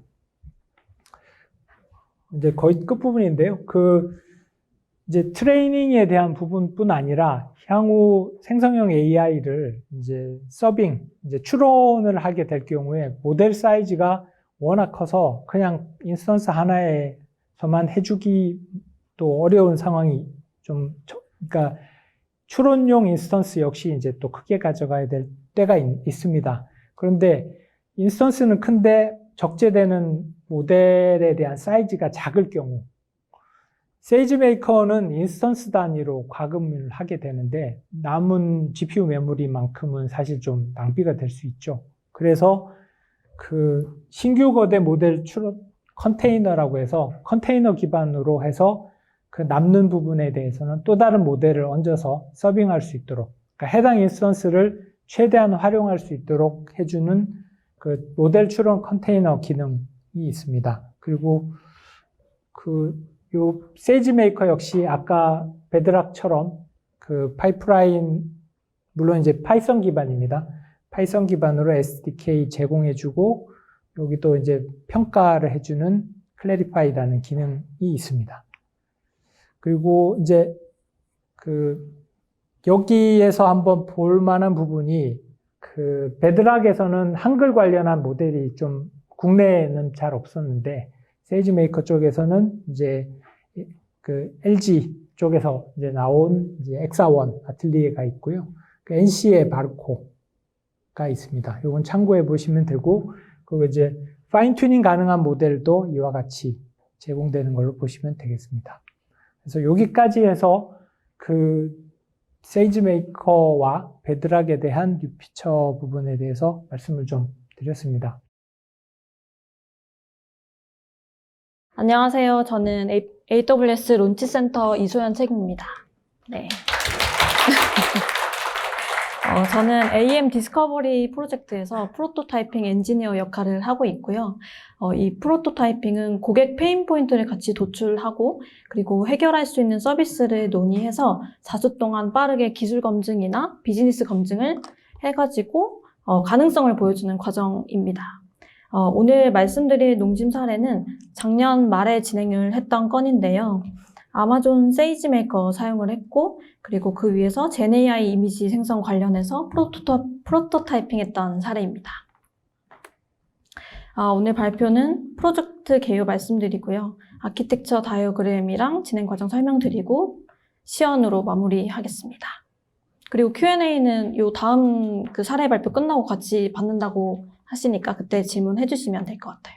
이제 거의 끝부분인데요. 이제 트레이닝에 대한 부분뿐 아니라 향후 생성형 AI를 이제 이제 추론을 하게 될 경우에 모델 사이즈가 워낙 커서 그냥 인스턴스 하나에서만 해주기 또 어려운 상황이 그러니까 추론용 인스턴스 역시 이제 또 크게 가져가야 될 때가 있습니다. 그런데 인스턴스는 큰데 적재되는 모델에 대한 사이즈가 작을 경우 세이지메이커는 인스턴스 단위로 과금을 하게 되는데 남은 GPU 메모리만큼은 사실 좀 낭비가 될 수 있죠. 그래서 그 신규 거대 모델 추론 컨테이너라고 해서 컨테이너 기반으로 해서 그 남는 부분에 대해서는 또 다른 모델을 얹어서 서빙할 수 있도록 그러니까 해당 인스턴스를 최대한 활용할 수 있도록 해주는 그 모델 추론 컨테이너 기능이 있습니다. 그리고 요 세이지메이커 역시 아까 베드락처럼 그 파이프라인 물론 이제 파이썬 기반입니다. 파이썬 기반으로 SDK 제공해주고 여기도 이제 평가를 해주는 클래리파이라는 기능이 있습니다. 그리고 이제 여기에서 한번 볼 만한 부분이 베드락에서는 한글 관련한 모델이 좀 국내에는 잘 없었는데 세이지메이커 쪽에서는 이제 LG 쪽에서 이제 나온 이제 엑사원 아틀리에가 있고요. NC의 바르코가 있습니다. 이건 참고해 보시면 되고, 그리고 이제 파인 튜닝 가능한 모델도 이와 같이 제공되는 걸로 보시면 되겠습니다. 그래서 여기까지 해서 세이지메이커와 베드락에 대한 뉴 피처 부분에 대해서 말씀을 좀 드렸습니다. 안녕하세요. 저는 AWS 론치센터 이소연 책임입니다. 네. 저는 AM 디스커버리 프로젝트에서 프로토타이핑 엔지니어 역할을 하고 있고요. 이 프로토타이핑은 고객 페인 포인트를 같이 도출하고 그리고 해결할 수 있는 서비스를 논의해서 4주 동안 빠르게 기술 검증이나 비즈니스 검증을 해가지고 가능성을 보여주는 과정입니다. 오늘 말씀드릴 농짐 사례는 작년 말에 진행을 했던 건인데요. 아마존 세이지메이커 사용을 했고 그리고 그 위에서 젠AI 이미지 생성 관련해서 프로토타이핑 했던 사례입니다. 오늘 발표는 프로젝트 개요 말씀드리고요. 아키텍처 다이어그램이랑 진행 과정 설명드리고 시연으로 마무리하겠습니다. 그리고 Q&A는 요 다음 그 사례 발표 끝나고 같이 받는다고 하시니까 그때 질문해 주시면 될 것 같아요.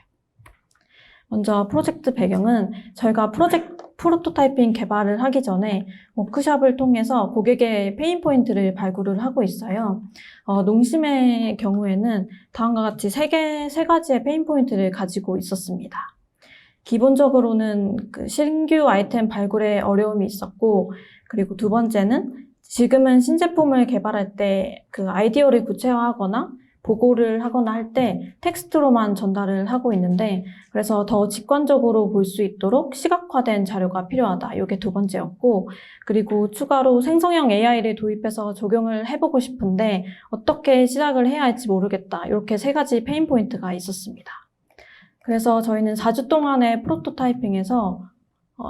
먼저 프로젝트 배경은 저희가 프로토타이핑 개발을 하기 전에 워크숍을 통해서 고객의 페인 포인트를 발굴을 하고 있어요. 농심의 경우에는 다음과 같이 세 가지의 페인 포인트를 가지고 있었습니다. 기본적으로는 신규 아이템 발굴에 어려움이 있었고, 그리고 두 번째는 지금은 신제품을 개발할 때 아이디어를 구체화하거나 보고를 하거나 할 때 텍스트로만 전달을 하고 있는데, 그래서 더 직관적으로 볼 수 있도록 시각화된 자료가 필요하다. 이게 두 번째였고, 그리고 추가로 생성형 AI를 도입해서 적용을 해보고 싶은데 어떻게 시작을 해야 할지 모르겠다. 이렇게 세 가지 페인 포인트가 있었습니다. 그래서 저희는 4주 동안의 프로토타이핑에서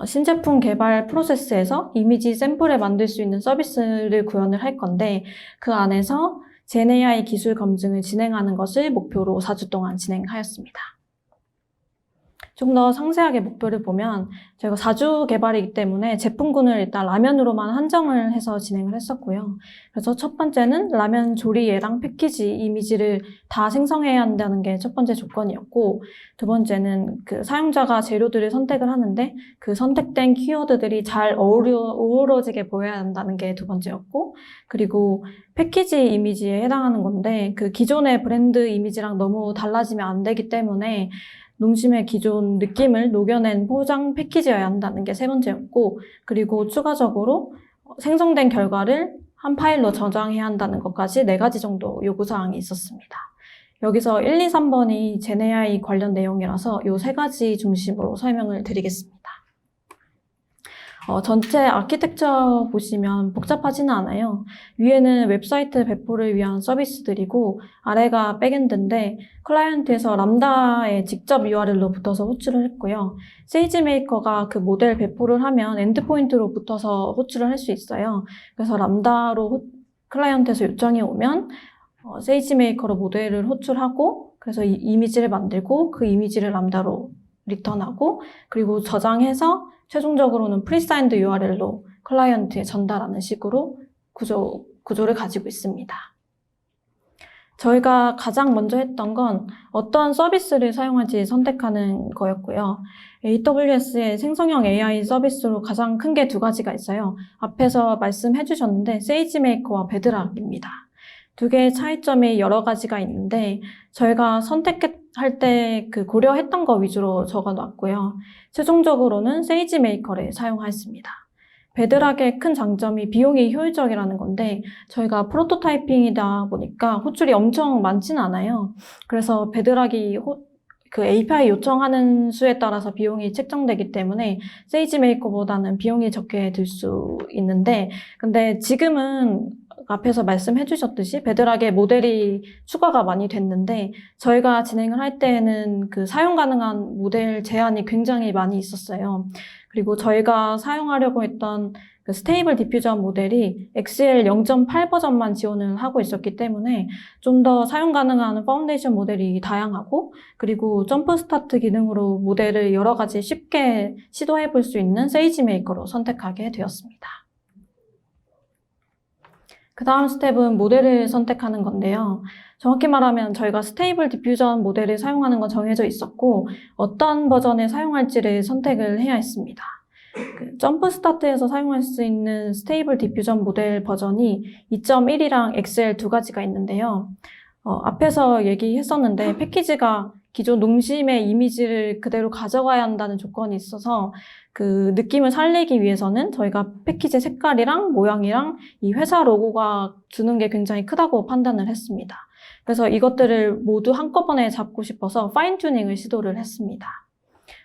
신제품 개발 프로세스에서 이미지 샘플을 만들 수 있는 서비스를 구현을 할 건데, 그 안에서 GenAI 기술 검증을 진행하는 것을 목표로 4주 동안 진행하였습니다. 좀 더 상세하게 목표를 보면 저희가 4주 개발이기 때문에 제품군을 일단 라면으로만 한정을 해서 진행을 했었고요. 그래서 첫 번째는 라면 조리예랑 패키지 이미지를 다 생성해야 한다는 게 첫 번째 조건이었고, 두 번째는 그 사용자가 재료들을 선택을 하는데 그 선택된 키워드들이 잘 어우러지게 보여야 한다는 게 두 번째였고, 그리고 패키지 이미지에 해당하는 건데 그 기존의 브랜드 이미지랑 너무 달라지면 안 되기 때문에 농심의 기존 느낌을 녹여낸 포장 패키지여야 한다는 게 세 번째였고, 그리고 추가적으로 생성된 결과를 한 파일로 저장해야 한다는 것까지 네 가지 정도 요구사항이 있었습니다. 여기서 1, 2, 3번이 GenAI 관련 내용이라서 이 세 가지 중심으로 설명을 드리겠습니다. 전체 아키텍처 보시면 복잡하지는 않아요. 위에는 웹사이트 배포를 위한 서비스들이고 아래가 백엔드인데 클라이언트에서 람다에 직접 URL로 붙어서 호출을 했고요. 세이지메이커가 그 모델 배포를 하면 엔드포인트로 붙어서 호출을 할 수 있어요. 그래서 람다로 클라이언트에서 요청이 오면 세이지메이커로 모델을 호출하고, 그래서 이 이미지를 만들고 그 이미지를 람다로 리턴하고, 그리고 저장해서 최종적으로는 프리사인드 URL로 클라이언트에 전달하는 식으로 구조를 가지고 있습니다. 저희가 가장 먼저 했던 건 어떤 서비스를 사용할지 선택하는 거였고요. AWS의 생성형 AI 서비스로 가장 큰 게 두 가지가 있어요. 앞에서 말씀해 주셨는데 세이지메이커와 베드락입니다. 두 개의 차이점이 여러 가지가 있는데 저희가 선택할 때 그 고려했던 거 위주로 적어놨고요. 최종적으로는 세이지메이커를 사용하였습니다. 베드락의 큰 장점이 비용이 효율적이라는 건데 저희가 프로토타이핑이다 보니까 호출이 엄청 많지는 않아요. 그래서 베드락이 그 API 요청하는 수에 따라서 비용이 책정되기 때문에 세이지메이커보다는 비용이 적게 들 수 있는데, 근데 지금은 앞에서 말씀해 주셨듯이 베드락의 모델이 추가가 많이 됐는데 저희가 진행을 할 때에는 그 사용 가능한 모델 제한이 굉장히 많이 있었어요. 그리고 저희가 사용하려고 했던 그 스테이블 디퓨전 모델이 XL 0.8 버전만 지원을 하고 있었기 때문에 좀 더 사용 가능한 파운데이션 모델이 다양하고, 그리고 점프 스타트 기능으로 모델을 여러 가지 쉽게 시도해 볼 수 있는 세이지메이커로 선택하게 되었습니다. 그 다음 스텝은 모델을 선택하는 건데요. 정확히 말하면 저희가 스테이블 디퓨전 모델을 사용하는 건 정해져 있었고 어떤 버전을 사용할지를 선택을 해야 했습니다. 그 점프 스타트에서 사용할 수 있는 스테이블 디퓨전 모델 버전이 2.1이랑 XL 두 가지가 있는데요. 앞에서 얘기했었는데 패키지가 기존 농심의 이미지를 그대로 가져가야 한다는 조건이 있어서 그 느낌을 살리기 위해서는 저희가 패키지 색깔이랑 모양이랑 이 회사 로고가 주는 게 굉장히 크다고 판단을 했습니다. 그래서 이것들을 모두 한꺼번에 잡고 싶어서 파인 튜닝을 시도를 했습니다.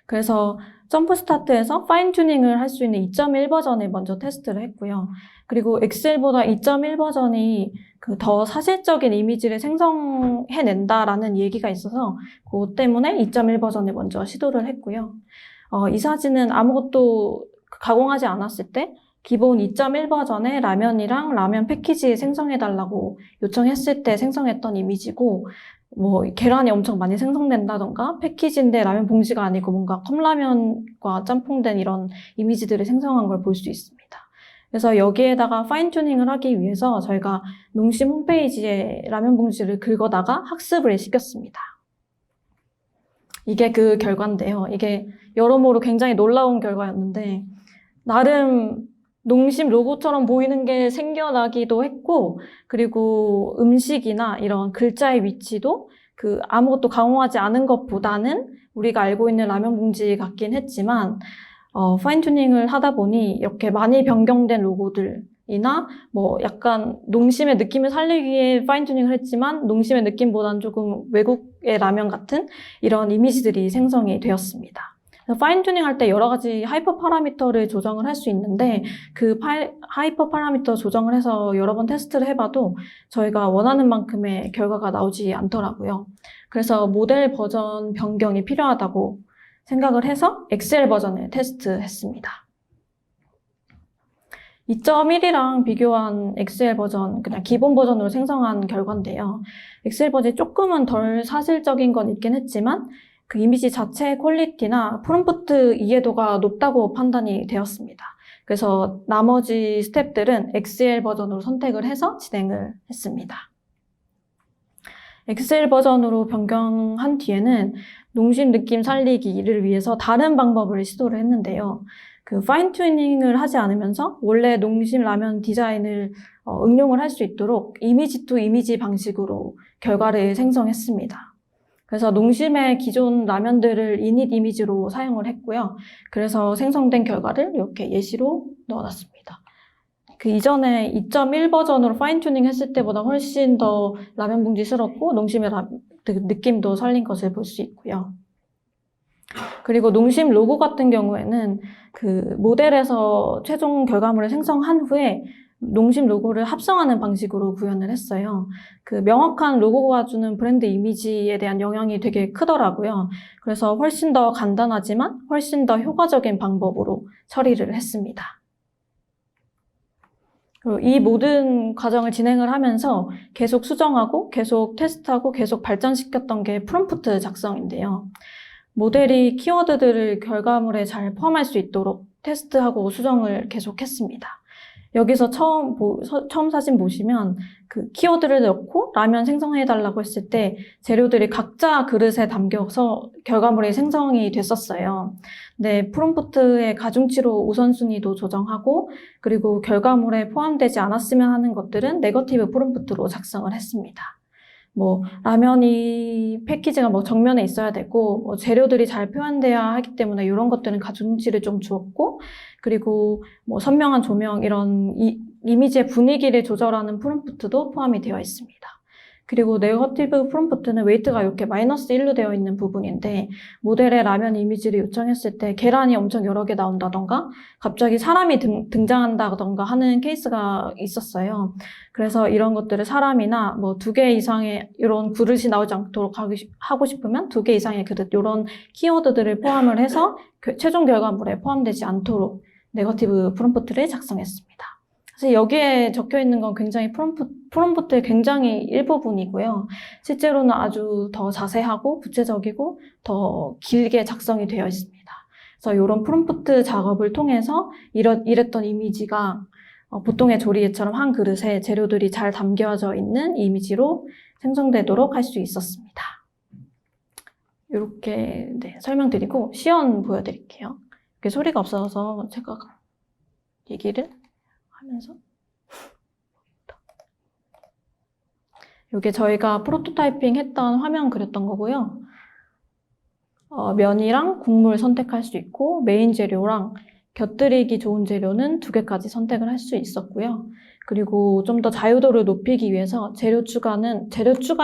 그래서 점프 스타트에서 파인 튜닝을 할 수 있는 2.1 버전을 먼저 테스트를 했고요. 그리고 엑셀보다 2.1 버전이 그 더 사실적인 이미지를 생성해낸다라는 얘기가 있어서 그것 때문에 2.1 버전을 먼저 시도를 했고요. 이 사진은 아무것도 가공하지 않았을 때 기본 2.1 버전의 라면이랑 라면 패키지 생성해달라고 요청했을 때 생성했던 이미지고, 뭐 계란이 엄청 많이 생성된다던가 패키지인데 라면 봉지가 아니고 뭔가 컵라면과 짬뽕된 이런 이미지들을 생성한 걸 볼 수 있습니다. 그래서 여기에다가 파인 튜닝을 하기 위해서 저희가 농심 홈페이지에 라면 봉지를 긁어다가 학습을 시켰습니다. 이게 그 결과인데요. 이게 여러모로 굉장히 놀라운 결과였는데 나름 농심 로고처럼 보이는 게 생겨나기도 했고, 그리고 음식이나 이런 글자의 위치도 그 아무것도 가공하지 않은 것보다는 우리가 알고 있는 라면 봉지 같긴 했지만 파인 튜닝을 하다 보니 이렇게 많이 변경된 로고들, 이나 뭐 약간 농심의 느낌을 살리기 위해 파인튜닝을 했지만 농심의 느낌보다는 조금 외국의 라면 같은 이런 이미지들이 생성이 되었습니다. 파인튜닝 할 때 여러 가지 하이퍼 파라미터를 조정을 할 수 있는데 그 하이퍼 파라미터 조정을 해서 여러 번 테스트를 해봐도 저희가 원하는 만큼의 결과가 나오지 않더라고요. 그래서 모델 버전 변경이 필요하다고 생각을 해서 엑셀 버전을 테스트했습니다. 2.1이랑 비교한 엑셀 버전, 그냥 기본 버전으로 생성한 결과인데요. 엑셀 버전이 조금은 덜 사실적인 건 있긴 했지만 그 이미지 자체의 퀄리티나 프롬프트 이해도가 높다고 판단이 되었습니다. 그래서 나머지 스텝들은 엑셀 버전으로 선택을 해서 진행을 했습니다. 엑셀 버전으로 변경한 뒤에는 농심 느낌 살리기를 위해서 다른 방법을 시도를 했는데요. 그 파인 튜닝을 하지 않으면서 원래 농심 라면 디자인을 응용을 할 수 있도록 이미지 투 이미지 방식으로 결과를 생성했습니다. 그래서 농심의 기존 라면들을 이닛 이미지로 사용을 했고요. 그래서 생성된 결과를 이렇게 예시로 넣어놨습니다. 그 이전에 2.1 버전으로 파인 튜닝 했을 때보다 훨씬 더 라면 봉지스럽고 농심의 느낌도 살린 것을 볼 수 있고요. 그리고 농심 로고 같은 경우에는 그 모델에서 최종 결과물을 생성한 후에 농심 로고를 합성하는 방식으로 구현을 했어요. 그 명확한 로고가 주는 브랜드 이미지에 대한 영향이 되게 크더라고요. 그래서 훨씬 더 간단하지만 훨씬 더 효과적인 방법으로 처리를 했습니다. 그리고 이 모든 과정을 진행을 하면서 계속 수정하고 계속 테스트하고 계속 발전시켰던 게 프롬프트 작성인데요. 모델이 키워드들을 결과물에 잘 포함할 수 있도록 테스트하고 수정을 계속했습니다. 여기서 처음 사진 보시면 그 키워드를 넣고 라면 생성해달라고 했을 때 재료들이 각자 그릇에 담겨서 결과물이 생성이 됐었어요. 근데 프롬프트의 가중치로 우선순위도 조정하고 그리고 결과물에 포함되지 않았으면 하는 것들은 네거티브 프롬프트로 작성을 했습니다. 뭐 라면이 패키지가 뭐 정면에 있어야 되고 뭐 재료들이 잘 표현돼야 하기 때문에 이런 것들은 가중치를 좀 주었고 그리고 뭐 선명한 조명 이런 이미지의 분위기를 조절하는 프롬프트도 포함이 되어 있습니다. 그리고 네거티브 프롬프트는 웨이트가 이렇게 -1로 되어 있는 부분인데 모델의 라면 이미지를 요청했을 때 계란이 엄청 여러 개 나온다던가 갑자기 사람이 등장한다던가 하는 케이스가 있었어요. 그래서 이런 것들을 사람이나 뭐 2개 이상의 이런 그릇이 나오지 않도록 하고 싶으면 2개 이상의 그릇 이런 키워드들을 포함을 해서 최종 결과물에 포함되지 않도록 네거티브 프롬프트를 작성했습니다. 사실 여기에 적혀 있는 건 굉장히 프롬프트의 굉장히 일부분이고요. 실제로는 아주 더 자세하고 구체적이고 더 길게 작성이 되어 있습니다. 그래서 이런 프롬프트 작업을 통해서 이랬던 이미지가 보통의 조리개처럼 한 그릇에 재료들이 잘 담겨져 있는 이미지로 생성되도록 할 수 있었습니다. 이렇게 설명드리고 시연 보여드릴게요. 이게 소리가 없어서 제가 얘기를 하면서 이게 저희가 프로토타이핑 했던 화면 그렸던 거고요. 면이랑 국물 선택할 수 있고 메인 재료랑 곁들이기 좋은 재료는 2개까지 선택을 할 수 있었고요. 그리고 좀 더 자유도를 높이기 위해서 재료 추가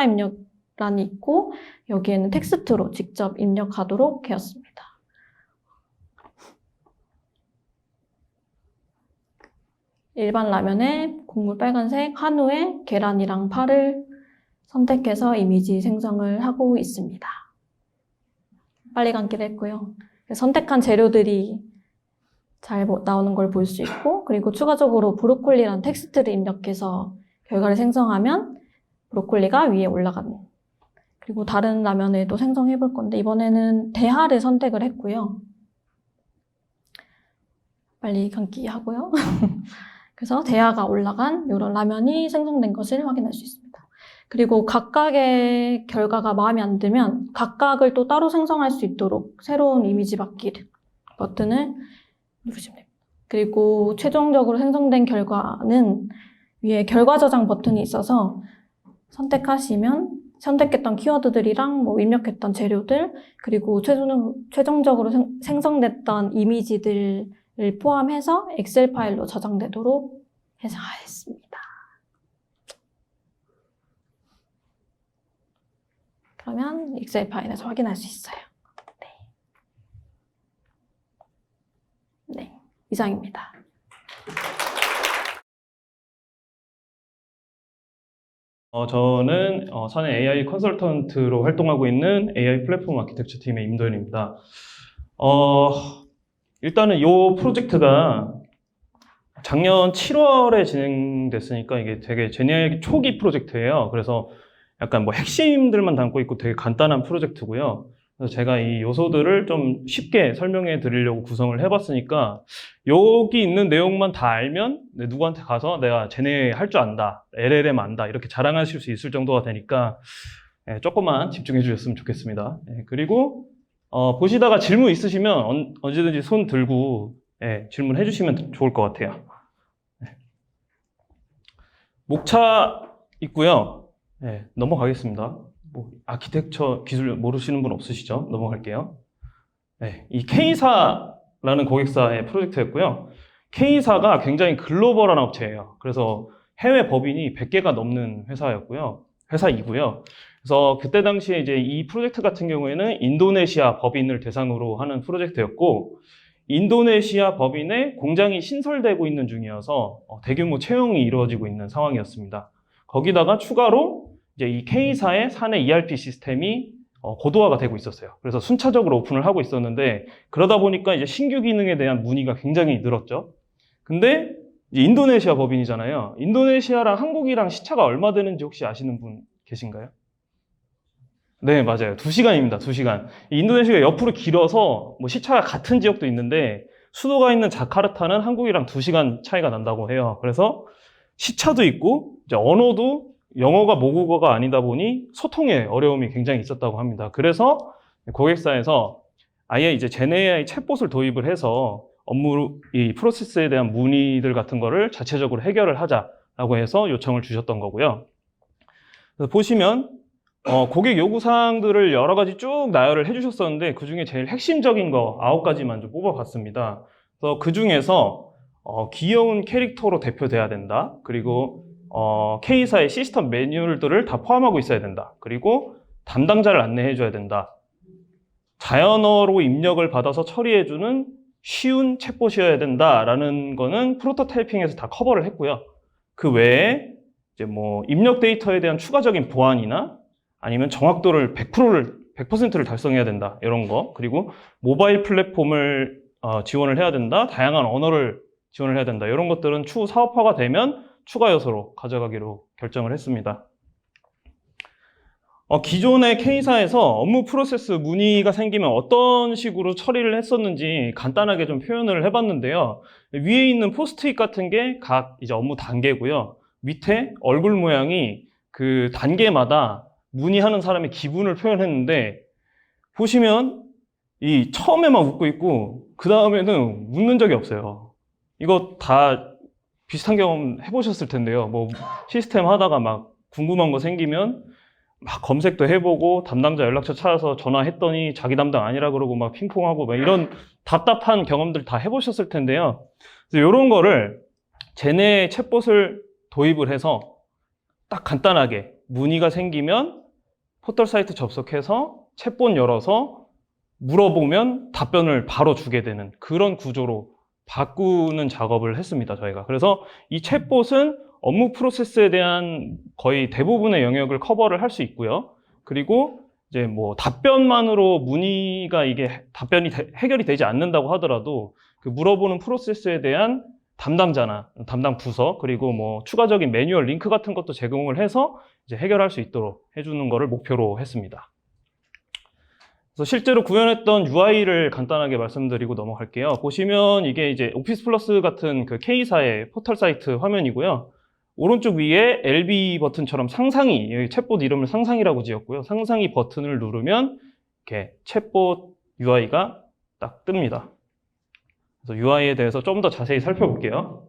입력란이 있고 여기에는 텍스트로 직접 입력하도록 하였습니다. 일반 라면에 국물 빨간색, 한우에 계란이랑 파를 선택해서 이미지 생성을 하고 있습니다. 빨리 감기를 했고요. 선택한 재료들이 잘 나오는 걸 볼 수 있고 그리고 추가적으로 브로콜리라는 텍스트를 입력해서 결과를 생성하면 브로콜리가 위에 올라가는 그리고 다른 라면을 또 생성해 볼 건데 이번에는 대하를 선택을 했고요. 빨리 감기 하고요. 그래서 대하가 올라간 이런 라면이 생성된 것을 확인할 수 있습니다. 그리고 각각의 결과가 마음에 안 들면 각각을 또 따로 생성할 수 있도록 새로운 이미지 받기 버튼을 누르시면 됩니다. 그리고 최종적으로 생성된 결과는 위에 결과 저장 버튼이 있어서 선택하시면 선택했던 키워드들이랑 뭐 입력했던 재료들 그리고 최종적으로 생성됐던 이미지들을 포함해서 엑셀 파일로 저장되도록 해제하였습니다. 그러면 엑셀 파일에서 확인할 수 있어요. 네, 이상입니다. 저는 사내 AI 컨설턴트로 활동하고 있는 AI 플랫폼 아키텍처 팀의 임도현입니다. 일단은 이 프로젝트가 작년 7월에 진행됐으니까 이게 되게 제니얼 초기 프로젝트예요. 그래서 약간 뭐 핵심들만 담고 있고 되게 간단한 프로젝트고요. 그래서 제가 이 요소들을 좀 쉽게 설명해 드리려고 구성을 해봤으니까 여기 있는 내용만 다 알면 누구한테 가서 내가 쟤네 할 줄 안다, LLM 안다 이렇게 자랑하실 수 있을 정도가 되니까 조금만 집중해 주셨으면 좋겠습니다. 그리고 보시다가 질문 있으시면 언제든지 손 들고 질문해 주시면 좋을 것 같아요. 목차 있고요. 넘어가겠습니다. 뭐 아키텍처 기술 모르시는 분 없으시죠? 넘어갈게요. 이 K사라는 고객사의 프로젝트였고요. K사가 굉장히 글로벌한 업체예요. 그래서 해외 법인이 100개가 넘는 회사이고요. 그래서 그때 당시에 이제 이 프로젝트 같은 경우에는 인도네시아 법인을 대상으로 하는 프로젝트였고, 인도네시아 법인의 공장이 신설되고 있는 중이어서 대규모 채용이 이루어지고 있는 상황이었습니다. 거기다가 추가로 이제 이 K사의 사내 ERP 시스템이 고도화가 되고 있었어요. 그래서 순차적으로 오픈을 하고 있었는데, 그러다 보니까 이제 신규 기능에 대한 문의가 굉장히 늘었죠. 근데 이제 인도네시아 법인이잖아요. 인도네시아랑 한국이랑 시차가 얼마 되는지 혹시 아시는 분 계신가요? 네, 맞아요. 2시간입니다. 2시간. 인도네시아가 옆으로 길어서 뭐 시차가 같은 지역도 있는데 수도가 있는 자카르타는 한국이랑 2시간 차이가 난다고 해요. 그래서 시차도 있고 이제 언어도 영어가 모국어가 아니다 보니 소통에 어려움이 굉장히 있었다고 합니다. 그래서 고객사에서 아예 이제 제네AI 챗봇을 도입을 해서 업무 이 프로세스에 대한 문의들 같은 거를 자체적으로 해결을 하자라고 해서 요청을 주셨던 거고요. 그래서 보시면 고객 요구사항들을 여러 가지 쭉 나열을 해주셨었는데 그 중에 제일 핵심적인 거 9가지만 좀 뽑아봤습니다. 그래서 그 중에서 귀여운 캐릭터로 대표돼야 된다. 그리고 K사의 시스템 매뉴얼들을 다 포함하고 있어야 된다. 그리고 담당자를 안내해줘야 된다. 자연어로 입력을 받아서 처리해주는 쉬운 챗봇이어야 된다라는 거는 프로토타이핑에서 다 커버를 했고요. 그 외에 이제 뭐 입력 데이터에 대한 추가적인 보안이나 아니면 정확도를 100%를 달성해야 된다. 이런 거. 그리고 모바일 플랫폼을 지원을 해야 된다. 다양한 언어를 지원을 해야 된다. 이런 것들은 추후 사업화가 되면 추가 요소로 가져가기로 결정을 했습니다. 기존의 K사에서 업무 프로세스 문의가 생기면 어떤 식으로 처리를 했었는지 간단하게 좀 표현을 해봤는데요. 위에 있는 포스트잇 같은 게 각 이제 업무 단계고요. 밑에 얼굴 모양이 그 단계마다 문의하는 사람의 기분을 표현했는데, 보시면 이 처음에만 웃고 있고 그 다음에는 웃는 적이 없어요. 이거 다 비슷한 경험 해보셨을 텐데요. 뭐 시스템 하다가 막 궁금한 거 생기면 막 검색도 해보고 담당자 연락처 찾아서 전화했더니 자기 담당 아니라 그러고 막 핑퐁하고 막 이런 답답한 경험들 다 해보셨을 텐데요. 그래서 이런 거를 제네 챗봇을 도입을 해서 딱 간단하게 문의가 생기면 포털 사이트 접속해서 챗봇 열어서 물어보면 답변을 바로 주게 되는 그런 구조로 바꾸는 작업을 했습니다, 저희가. 그래서 이 챗봇은 업무 프로세스에 대한 거의 대부분의 영역을 커버를 할 수 있고요. 그리고 이제 뭐 답변만으로 문의가 이게 답변이 해결이 되지 않는다고 하더라도 그 물어보는 프로세스에 대한 담당자나 담당 부서 그리고 뭐 추가적인 매뉴얼 링크 같은 것도 제공을 해서 이제 해결할 수 있도록 해주는 거를 목표로 했습니다. 그래서 실제로 구현했던 UI를 간단하게 말씀드리고 넘어갈게요. 보시면 이게 이제 오피스 플러스 같은 그 K사의 포털 사이트 화면이고요. 오른쪽 위에 LB 버튼처럼 상상이, 여기 챗봇 이름을 상상이라고 지었고요. 상상이 버튼을 누르면 이렇게 챗봇 UI가 딱 뜹니다. 그래서 UI에 대해서 좀 더 자세히 살펴볼게요.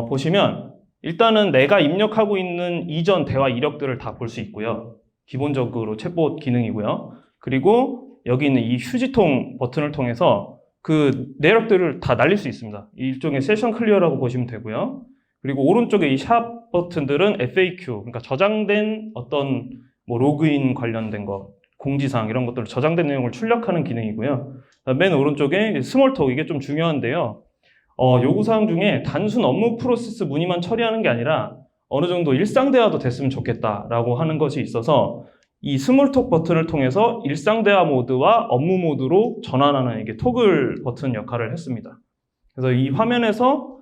보시면 일단은 내가 입력하고 있는 이전 대화 이력들을 다 볼 수 있고요. 기본적으로 챗봇 기능이고요. 그리고 여기 있는 이 휴지통 버튼을 통해서 그 내력들을 다 날릴 수 있습니다. 일종의 세션 클리어라고 보시면 되고요. 그리고 오른쪽에 이 샵 버튼들은 FAQ, 그러니까 저장된 어떤 뭐 로그인 관련된 것, 공지사항 이런 것들을 저장된 내용을 출력하는 기능이고요. 맨 오른쪽에 스몰톡, 이게 좀 중요한데요. 요구사항 중에 단순 업무 프로세스 문의만 처리하는 게 아니라 어느 정도 일상 대화도 됐으면 좋겠다라고 하는 것이 있어서 이 스몰톡 버튼을 통해서 일상 대화 모드와 업무 모드로 전환하는 이게 토글 버튼 역할을 했습니다. 그래서 이 화면에서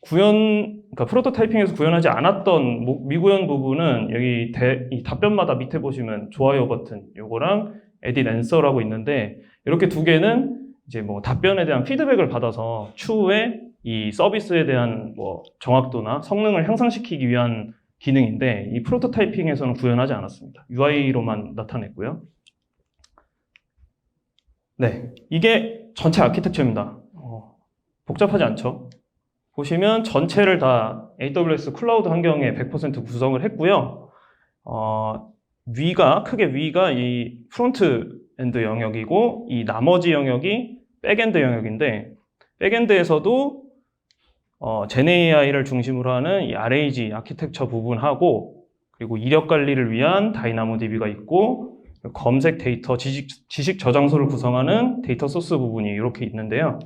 그러니까 프로토타이핑에서 구현하지 않았던 미구현 부분은 여기 이 답변마다 밑에 보시면 좋아요 버튼, 요거랑 edit answer라고 있는데 이렇게 두 개는 이제 뭐 답변에 대한 피드백을 받아서 추후에 이 서비스에 대한 뭐 정확도나 성능을 향상시키기 위한 기능인데 이 프로토타이핑에서는 구현하지 않았습니다. UI로만 나타냈고요. 네, 이게 전체 아키텍처입니다. 복잡하지 않죠? 보시면 전체를 다 AWS 클라우드 환경에 100% 구성을 했고요. 크게 위가 이 프론트 엔드 영역이고 이 나머지 영역이 백엔드 영역인데 백엔드에서도 GenAI를 중심으로 하는 이 RAG 아키텍처 부분하고 그리고 이력 관리를 위한 다이나모DB가 있고 검색 데이터, 지식 저장소를 구성하는 데이터 소스 부분이 이렇게 있는데요.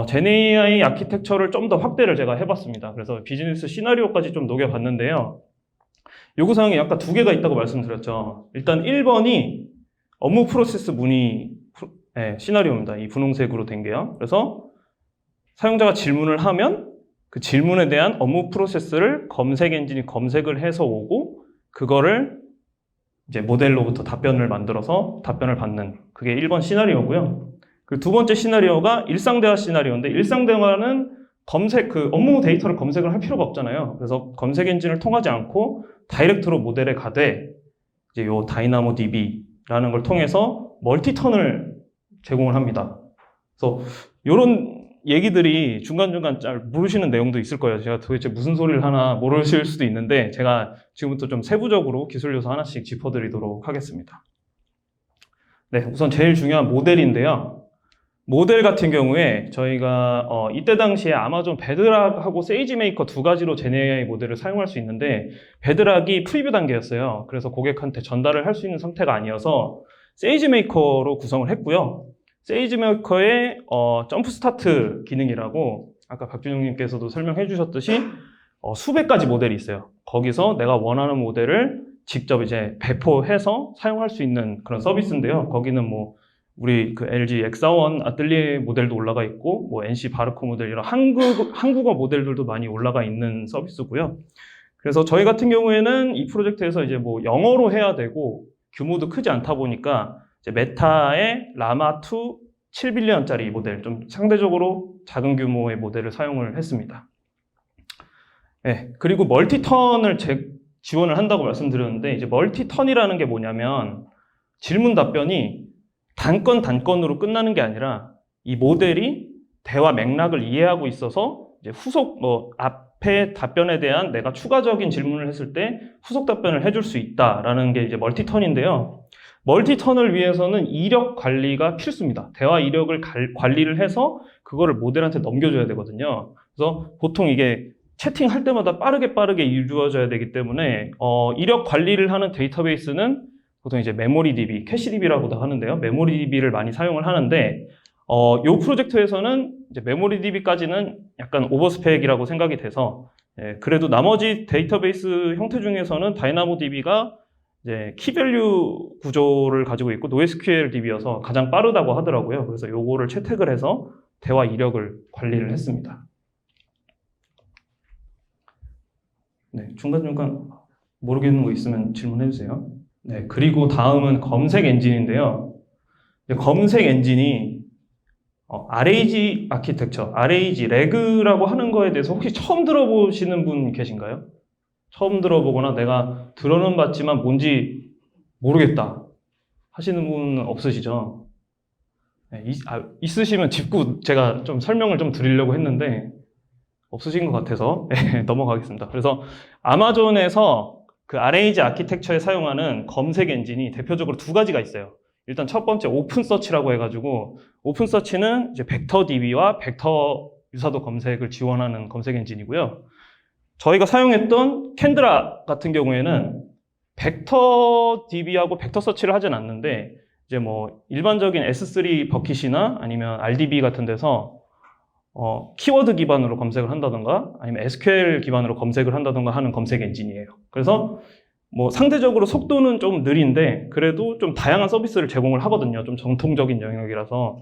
GenAI 아키텍처를 좀 더 확대를 제가 해봤습니다. 그래서 비즈니스 시나리오까지 좀 녹여봤는데요. 요구사항이 아까 두 개가 있다고 말씀드렸죠. 일단 1번이 업무 프로세스 문의 시나리오입니다. 이 분홍색으로 된 게요. 그래서 사용자가 질문을 하면 그 질문에 대한 업무 프로세스를 검색 엔진이 검색을 해서 오고 그거를 이제 모델로부터 답변을 만들어서 답변을 받는 그게 1번 시나리오고요. 그 두 번째 시나리오가 일상대화 시나리오인데 일상대화는 그 업무 데이터를 검색을 할 필요가 없잖아요. 그래서 검색 엔진을 통하지 않고 다이렉트로 모델에 가되 이제 요 다이나모DB라는 걸 통해서 멀티턴을 제공을 합니다. 그래서 요런 얘기들이 중간중간 잘 모르시는 내용도 있을 거예요. 제가 도대체 무슨 소리를 하나 모르실 수도 있는데 제가 지금부터 좀 세부적으로 기술 요소 하나씩 짚어드리도록 하겠습니다. 네, 우선 제일 중요한 모델인데요. 모델 같은 경우에 저희가 이때 당시에 아마존 베드락하고 세이지메이커 두 가지로 GenAI 모델을 사용할 수 있는데 베드락이 프리뷰 단계였어요. 그래서 고객한테 전달을 할 수 있는 상태가 아니어서 세이지메이커로 구성을 했고요. 세이지메이커의 점프 스타트 기능이라고 아까 박준영님께서도 설명해 주셨듯이 수백 가지 모델이 있어요. 거기서 내가 원하는 모델을 직접 이제 배포해서 사용할 수 있는 그런 서비스인데요. 거기는 뭐 우리 그 LG 엑사원 아틀리에 모델도 올라가 있고 뭐 NC 바르코 모델 이런 한국어 모델들도 많이 올라가 있는 서비스고요. 그래서 저희 같은 경우에는 이 프로젝트에서 이제 뭐 영어로 해야 되고 규모도 크지 않다 보니까 이제 메타의 라마2 7빌리언짜리 모델, 좀 상대적으로 작은 규모의 모델을 사용을 했습니다. 네, 그리고 멀티턴을 지원을 한다고 말씀드렸는데 이제 멀티턴이라는 게 뭐냐면 질문 답변이 단건으로 끝나는 게 아니라 이 모델이 대화 맥락을 이해하고 있어서 이제 후속 앞에 답변에 대한 내가 추가적인 질문을 했을 때 후속 답변을 해줄 수 있다라는 게 이제 멀티턴인데요. 멀티턴을 위해서는 이력 관리가 필수입니다. 대화 이력을 관리를 해서 그거를 모델한테 넘겨줘야 되거든요. 그래서 보통 이게 채팅할 때마다 빠르게 이루어져야 되기 때문에 이력 관리를 하는 데이터베이스는 보통 이제 메모리DB, 캐시DB라고도 하는데요. 메모리DB를 많이 사용을 하는데 이 프로젝트에서는 이제 메모리DB까지는 약간 오버스펙이라고 생각이 돼서 그래도 나머지 데이터베이스 형태 중에서는 다이나모DB가 이제 키밸류 구조를 가지고 있고 NoSQL DB여서 가장 빠르다고 하더라고요. 그래서 요거를 채택을 해서 대화 이력을 관리를 했습니다. 네, 중간중간 모르겠는 거 있으면 질문해 주세요. 네, 그리고 다음은 검색 엔진인데요. 검색 엔진이 RAG 아키텍처, RAG, 레그라고 하는 거에 대해서 혹시 처음 들어보시는 분 계신가요? 처음 들어보거나 내가 들어는 봤지만 뭔지 모르겠다 하시는 분 없으시죠? 네, 있으시면 짚고 제가 좀 설명을 좀 드리려고 했는데 없으신 것 같아서 넘어가겠습니다. 그래서 아마존에서 그 RAG 아키텍처에 사용하는 검색 엔진이 대표적으로 두 가지가 있어요. 일단 첫 번째 오픈 서치라고 해가지고 오픈 서치는 이제 벡터 DB와 벡터 유사도 검색을 지원하는 검색 엔진이고요. 저희가 사용했던 캔드라 같은 경우에는 벡터 DB하고 벡터 서치를 하진 않는데 이제 뭐 일반적인 S3 버킷이나 아니면 RDB 같은 데서 키워드 기반으로 검색을 한다던가 아니면 SQL 기반으로 검색을 한다던가 하는 검색 엔진이에요. 그래서 뭐 상대적으로 속도는 좀 느린데 그래도 좀 다양한 서비스를 제공을 하거든요. 좀 정통적인 영역이라서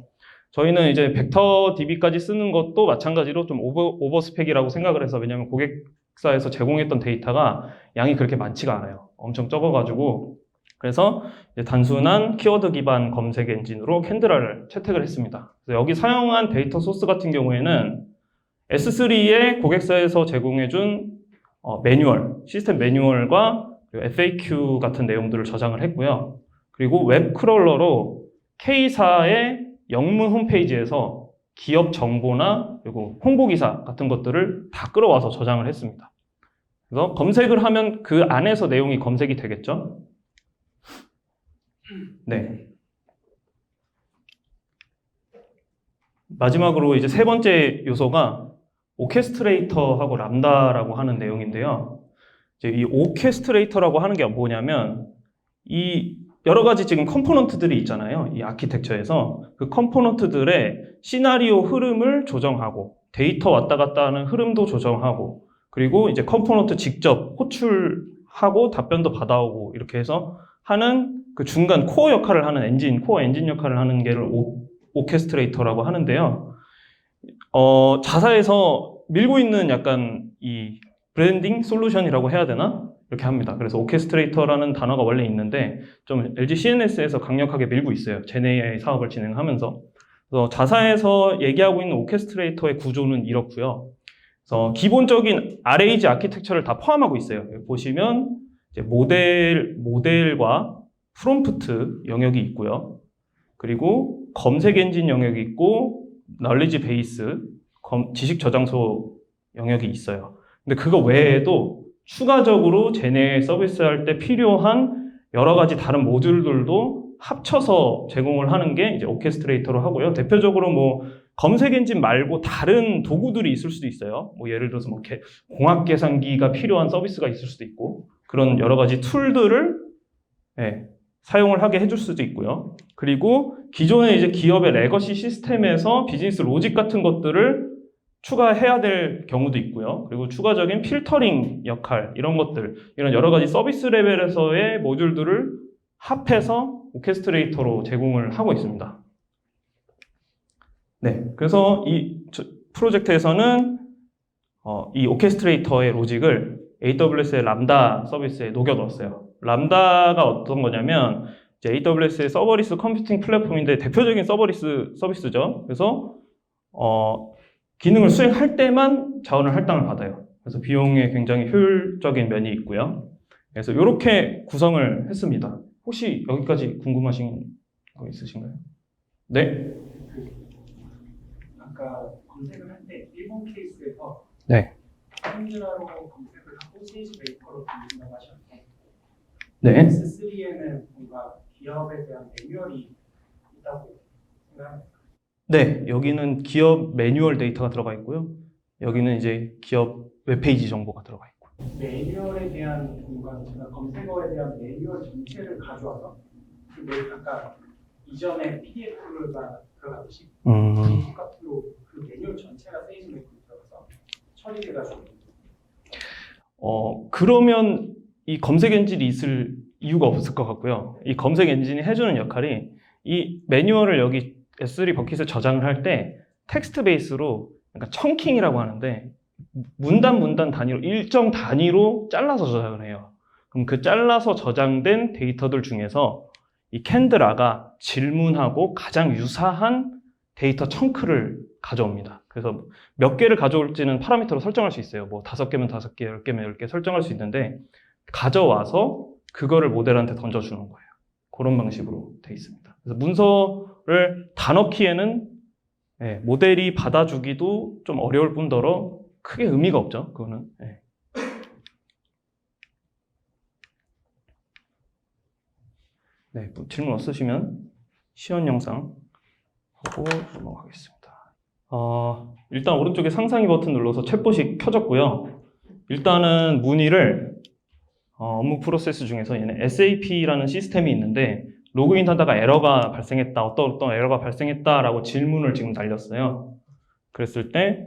저희는 이제 벡터 DB까지 쓰는 것도 마찬가지로 좀 오버스펙이라고 생각을 해서 왜냐하면 고객사에서 제공했던 데이터가 양이 그렇게 많지가 않아요. 엄청 적어가지고 그래서 이제 단순한 키워드 기반 검색 엔진으로 캔드라를 채택을 했습니다. 그래서 여기 사용한 데이터 소스 같은 경우에는 S3의 고객사에서 제공해준 매뉴얼, 시스템 매뉴얼과 FAQ 같은 내용들을 저장을 했고요. 그리고 웹 크롤러로 K사의 영문 홈페이지에서 기업 정보나 그리고 홍보기사 같은 것들을 다 끌어와서 저장을 했습니다. 그래서 검색을 하면 그 안에서 내용이 검색이 되겠죠. 네. 마지막으로 이제 세 번째 요소가 오케스트레이터하고 람다라고 하는 내용인데요. 이제 이 오케스트레이터라고 하는 게 뭐냐면 이 여러 가지 지금 컴포넌트들이 있잖아요. 이 아키텍처에서 그 컴포넌트들의 시나리오 흐름을 조정하고 데이터 왔다 갔다 하는 흐름도 조정하고 그리고 이제 컴포넌트 직접 호출하고 답변도 받아오고 이렇게 해서 하는 그 중간 코어 역할을 하는 엔진, 코어 엔진 역할을 하는 게를 오케스트레이터라고 하는데요. 자사에서 밀고 있는 약간 이 브랜딩 솔루션이라고 해야 되나? 이렇게 합니다. 그래서 오케스트레이터라는 단어가 원래 있는데 좀 LG CNS에서 강력하게 밀고 있어요. 제네AI 사업을 진행하면서. 그래서 자사에서 얘기하고 있는 오케스트레이터의 구조는 이렇고요. 그래서 기본적인 RAG 아키텍처를 다 포함하고 있어요. 여기 보시면 이제 모델과 프롬프트 영역이 있고요. 그리고 검색 엔진 영역이 있고 널리지 베이스, 지식 저장소 영역이 있어요. 근데 그거 외에도 추가적으로 제네 서비스할 때 필요한 여러 가지 다른 모듈들도 합쳐서 제공을 하는 게 이제 오케스트레이터로 하고요. 대표적으로 뭐 검색 엔진 말고 다른 도구들이 있을 수도 있어요. 뭐 예를 들어서 뭐 공학 계산기가 필요한 서비스가 있을 수도 있고 그런 여러 가지 툴들을 사용을 하게 해줄 수도 있고요. 그리고 기존에 이제 기업의 레거시 시스템에서 비즈니스 로직 같은 것들을 추가해야 될 경우도 있고요. 그리고 추가적인 필터링 역할, 이런 것들, 이런 여러 가지 서비스 레벨에서의 모듈들을 합해서 오케스트레이터로 제공을 하고 있습니다. 네, 그래서 이 프로젝트에서는 이 오케스트레이터의 로직을 AWS의 람다 서비스에 녹여 넣었어요. 람다가 어떤 거냐면 이제 AWS의 서버리스 컴퓨팅 플랫폼인데 대표적인 서버리스 서비스죠. 그래서 기능을 수행할 때만 자원을 할당을 받아요. 그래서 비용에 굉장히 효율적인 면이 있고요. 그래서 이렇게 구성을 했습니다. 혹시 여기까지 궁금하신 거 있으신가요? 네. 아까 검색을 할 때 일본 케이스에서 네. 캔드라로 검색을 하고 세이지 메이커로 돌린다고 하셨는데 네. S3에는 뭔가 기업에 대한 매뉴얼이 있다고 생각합니다. 네, 여기는 기업 매뉴얼 데이터가 들어가 있고요. 여기는 이제 기업 웹페이지 정보가 들어가 있고. 매뉴얼에 대한 뭔가 제가 검색어에 대한 매뉴얼 전체를 가져와서 아까 이전에 PDF가 들어가듯이 똑같이로 그 매뉴얼 전체가 세이지 메이커로 들어가서 처리돼가지고 그러면 이 검색 엔진이 있을 이유가 없을 것 같고요. 이 검색 엔진이 해주는 역할이 이 매뉴얼을 여기 S3 버킷에 저장을 할 때 텍스트 베이스로 그러니까 청킹이라고 하는데 문단 단위로 일정 단위로 잘라서 저장을 해요. 그럼 그 잘라서 저장된 데이터들 중에서 이 캔드라가 질문하고 가장 유사한 데이터 청크를 가져옵니다. 그래서 몇 개를 가져올지는 파라미터로 설정할 수 있어요. 뭐 5개면 5개, 10개면 10개 설정할 수 있는데 가져와서 그거를 모델한테 던져주는 거예요. 그런 방식으로 돼 있습니다. 그래서 문서를 다 넣기에는 모델이 받아주기도 좀 어려울 뿐더러 크게 의미가 없죠. 그거는. 네, 뭐 질문 없으시면 시연 영상 하고 넘어가겠습니다. 일단 오른쪽에 상상이 버튼 눌러서 챗봇이 켜졌고요. 일단은 문의를 업무 프로세스 중에서 얘는 SAP라는 시스템이 있는데 로그인 하다가 에러가 발생했다, 어떤 에러가 발생했다라고 질문을 지금 날렸어요. 그랬을 때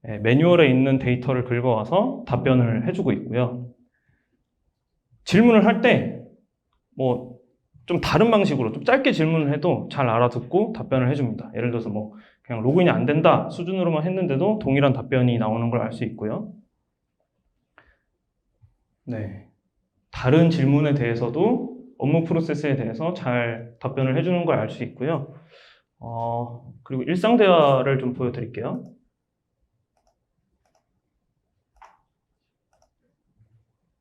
매뉴얼에 있는 데이터를 긁어와서 답변을 해주고 있고요. 질문을 할 때 뭐 좀 다른 방식으로 좀 짧게 질문을 해도 잘 알아듣고 답변을 해줍니다. 예를 들어서 뭐 그냥 로그인이 안 된다 수준으로만 했는데도 동일한 답변이 나오는 걸 알 수 있고요. 네, 다른 질문에 대해서도 업무 프로세스에 대해서 잘 답변을 해주는 걸 알 수 있고요. 그리고 일상 대화를 좀 보여드릴게요.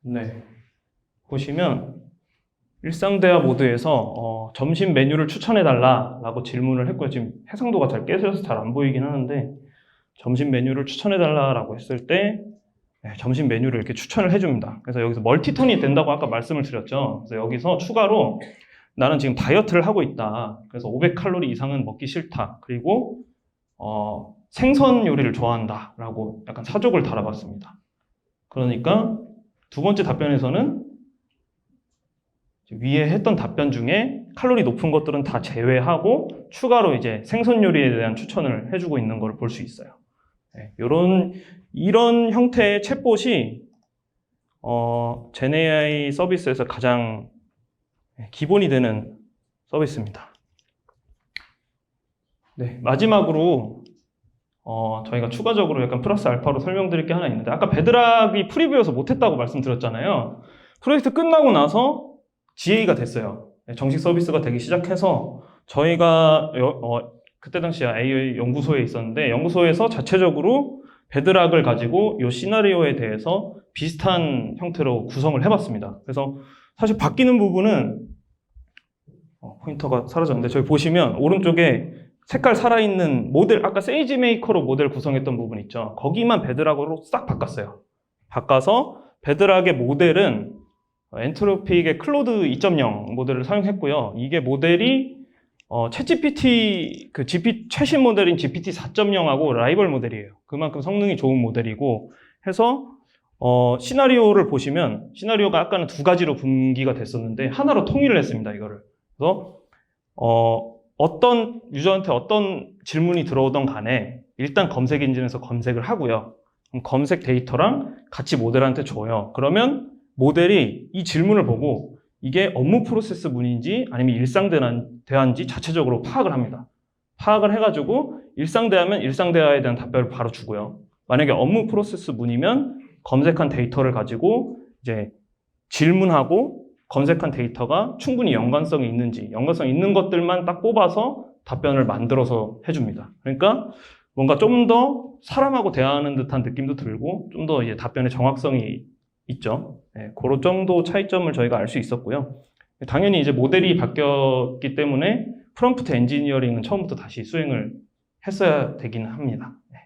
네, 보시면 일상 대화 모드에서 점심 메뉴를 추천해달라라고 질문을 했고요. 지금 해상도가 잘 깨져서 잘 안 보이긴 하는데 점심 메뉴를 추천해달라라고 했을 때 점심 메뉴를 이렇게 추천을 해줍니다. 그래서 여기서 멀티턴이 된다고 아까 말씀을 드렸죠. 그래서 여기서 추가로 나는 지금 다이어트를 하고 있다. 그래서 500칼로리 이상은 먹기 싫다. 그리고 생선 요리를 좋아한다. 라고 약간 사족을 달아봤습니다. 그러니까 두 번째 답변에서는 위에 했던 답변 중에 칼로리 높은 것들은 다 제외하고 추가로 이제 생선 요리에 대한 추천을 해주고 있는 걸 볼 수 있어요. 이런 형태의 챗봇이 젠AI 서비스에서 가장 기본이 되는 서비스입니다. 네, 마지막으로 저희가 추가적으로 약간 플러스 알파로 설명드릴 게 하나 있는데 아까 베드락이 프리뷰여서 못했다고 말씀드렸잖아요. 프로젝트 끝나고 나서 GA가 됐어요. 정식 서비스가 되기 시작해서 저희가 그때 당시에 AI 연구소에 있었는데 연구소에서 자체적으로 베드락을 가지고 이 시나리오에 대해서 비슷한 형태로 구성을 해봤습니다. 그래서 사실 바뀌는 부분은 포인터가 사라졌는데 저기 보시면 오른쪽에 색깔 살아있는 모델, 아까 세이지 메이커로 모델 구성했던 부분 있죠. 거기만 베드락으로 싹 바꿨어요. 바꿔서 베드락의 모델은 엔트로픽의 클로드 2.0 모델을 사용했고요. 이게 모델이 챗GPT 최신 모델인 GPT 4.0하고 라이벌 모델이에요. 그만큼 성능이 좋은 모델이고 해서 시나리오를 보시면 시나리오가 아까는 두 가지로 분기가 됐었는데 하나로 통일을 했습니다. 이거를. 그래서 어떤 유저한테 어떤 질문이 들어오던 간에 일단 검색 엔진에서 검색을 하고요. 그럼 검색 데이터랑 같이 모델한테 줘요. 그러면 모델이 이 질문을 보고 이게 업무 프로세스 문인지 아니면 일상 대화인지 자체적으로 파악을 합니다. 파악을 해가지고 일상 대화면 일상 대화에 대한 답변을 바로 주고요. 만약에 업무 프로세스 문이면 검색한 데이터를 가지고 이제 질문하고 검색한 데이터가 충분히 연관성이 있는지 연관성 있는 것들만 딱 뽑아서 답변을 만들어서 해줍니다. 그러니까 뭔가 좀 더 사람하고 대화하는 듯한 느낌도 들고 좀 더 이제 답변의 정확성이 있죠. 네, 그런 정도 차이점을 저희가 알 수 있었고요. 당연히 이제 모델이 바뀌었기 때문에 프롬프트 엔지니어링은 처음부터 다시 수행을 했어야 되긴 합니다. 네,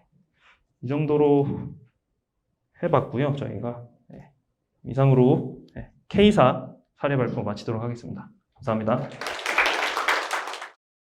이 정도로 해봤고요. 저희가 이상으로 K사 사례 발표 마치도록 하겠습니다. 감사합니다.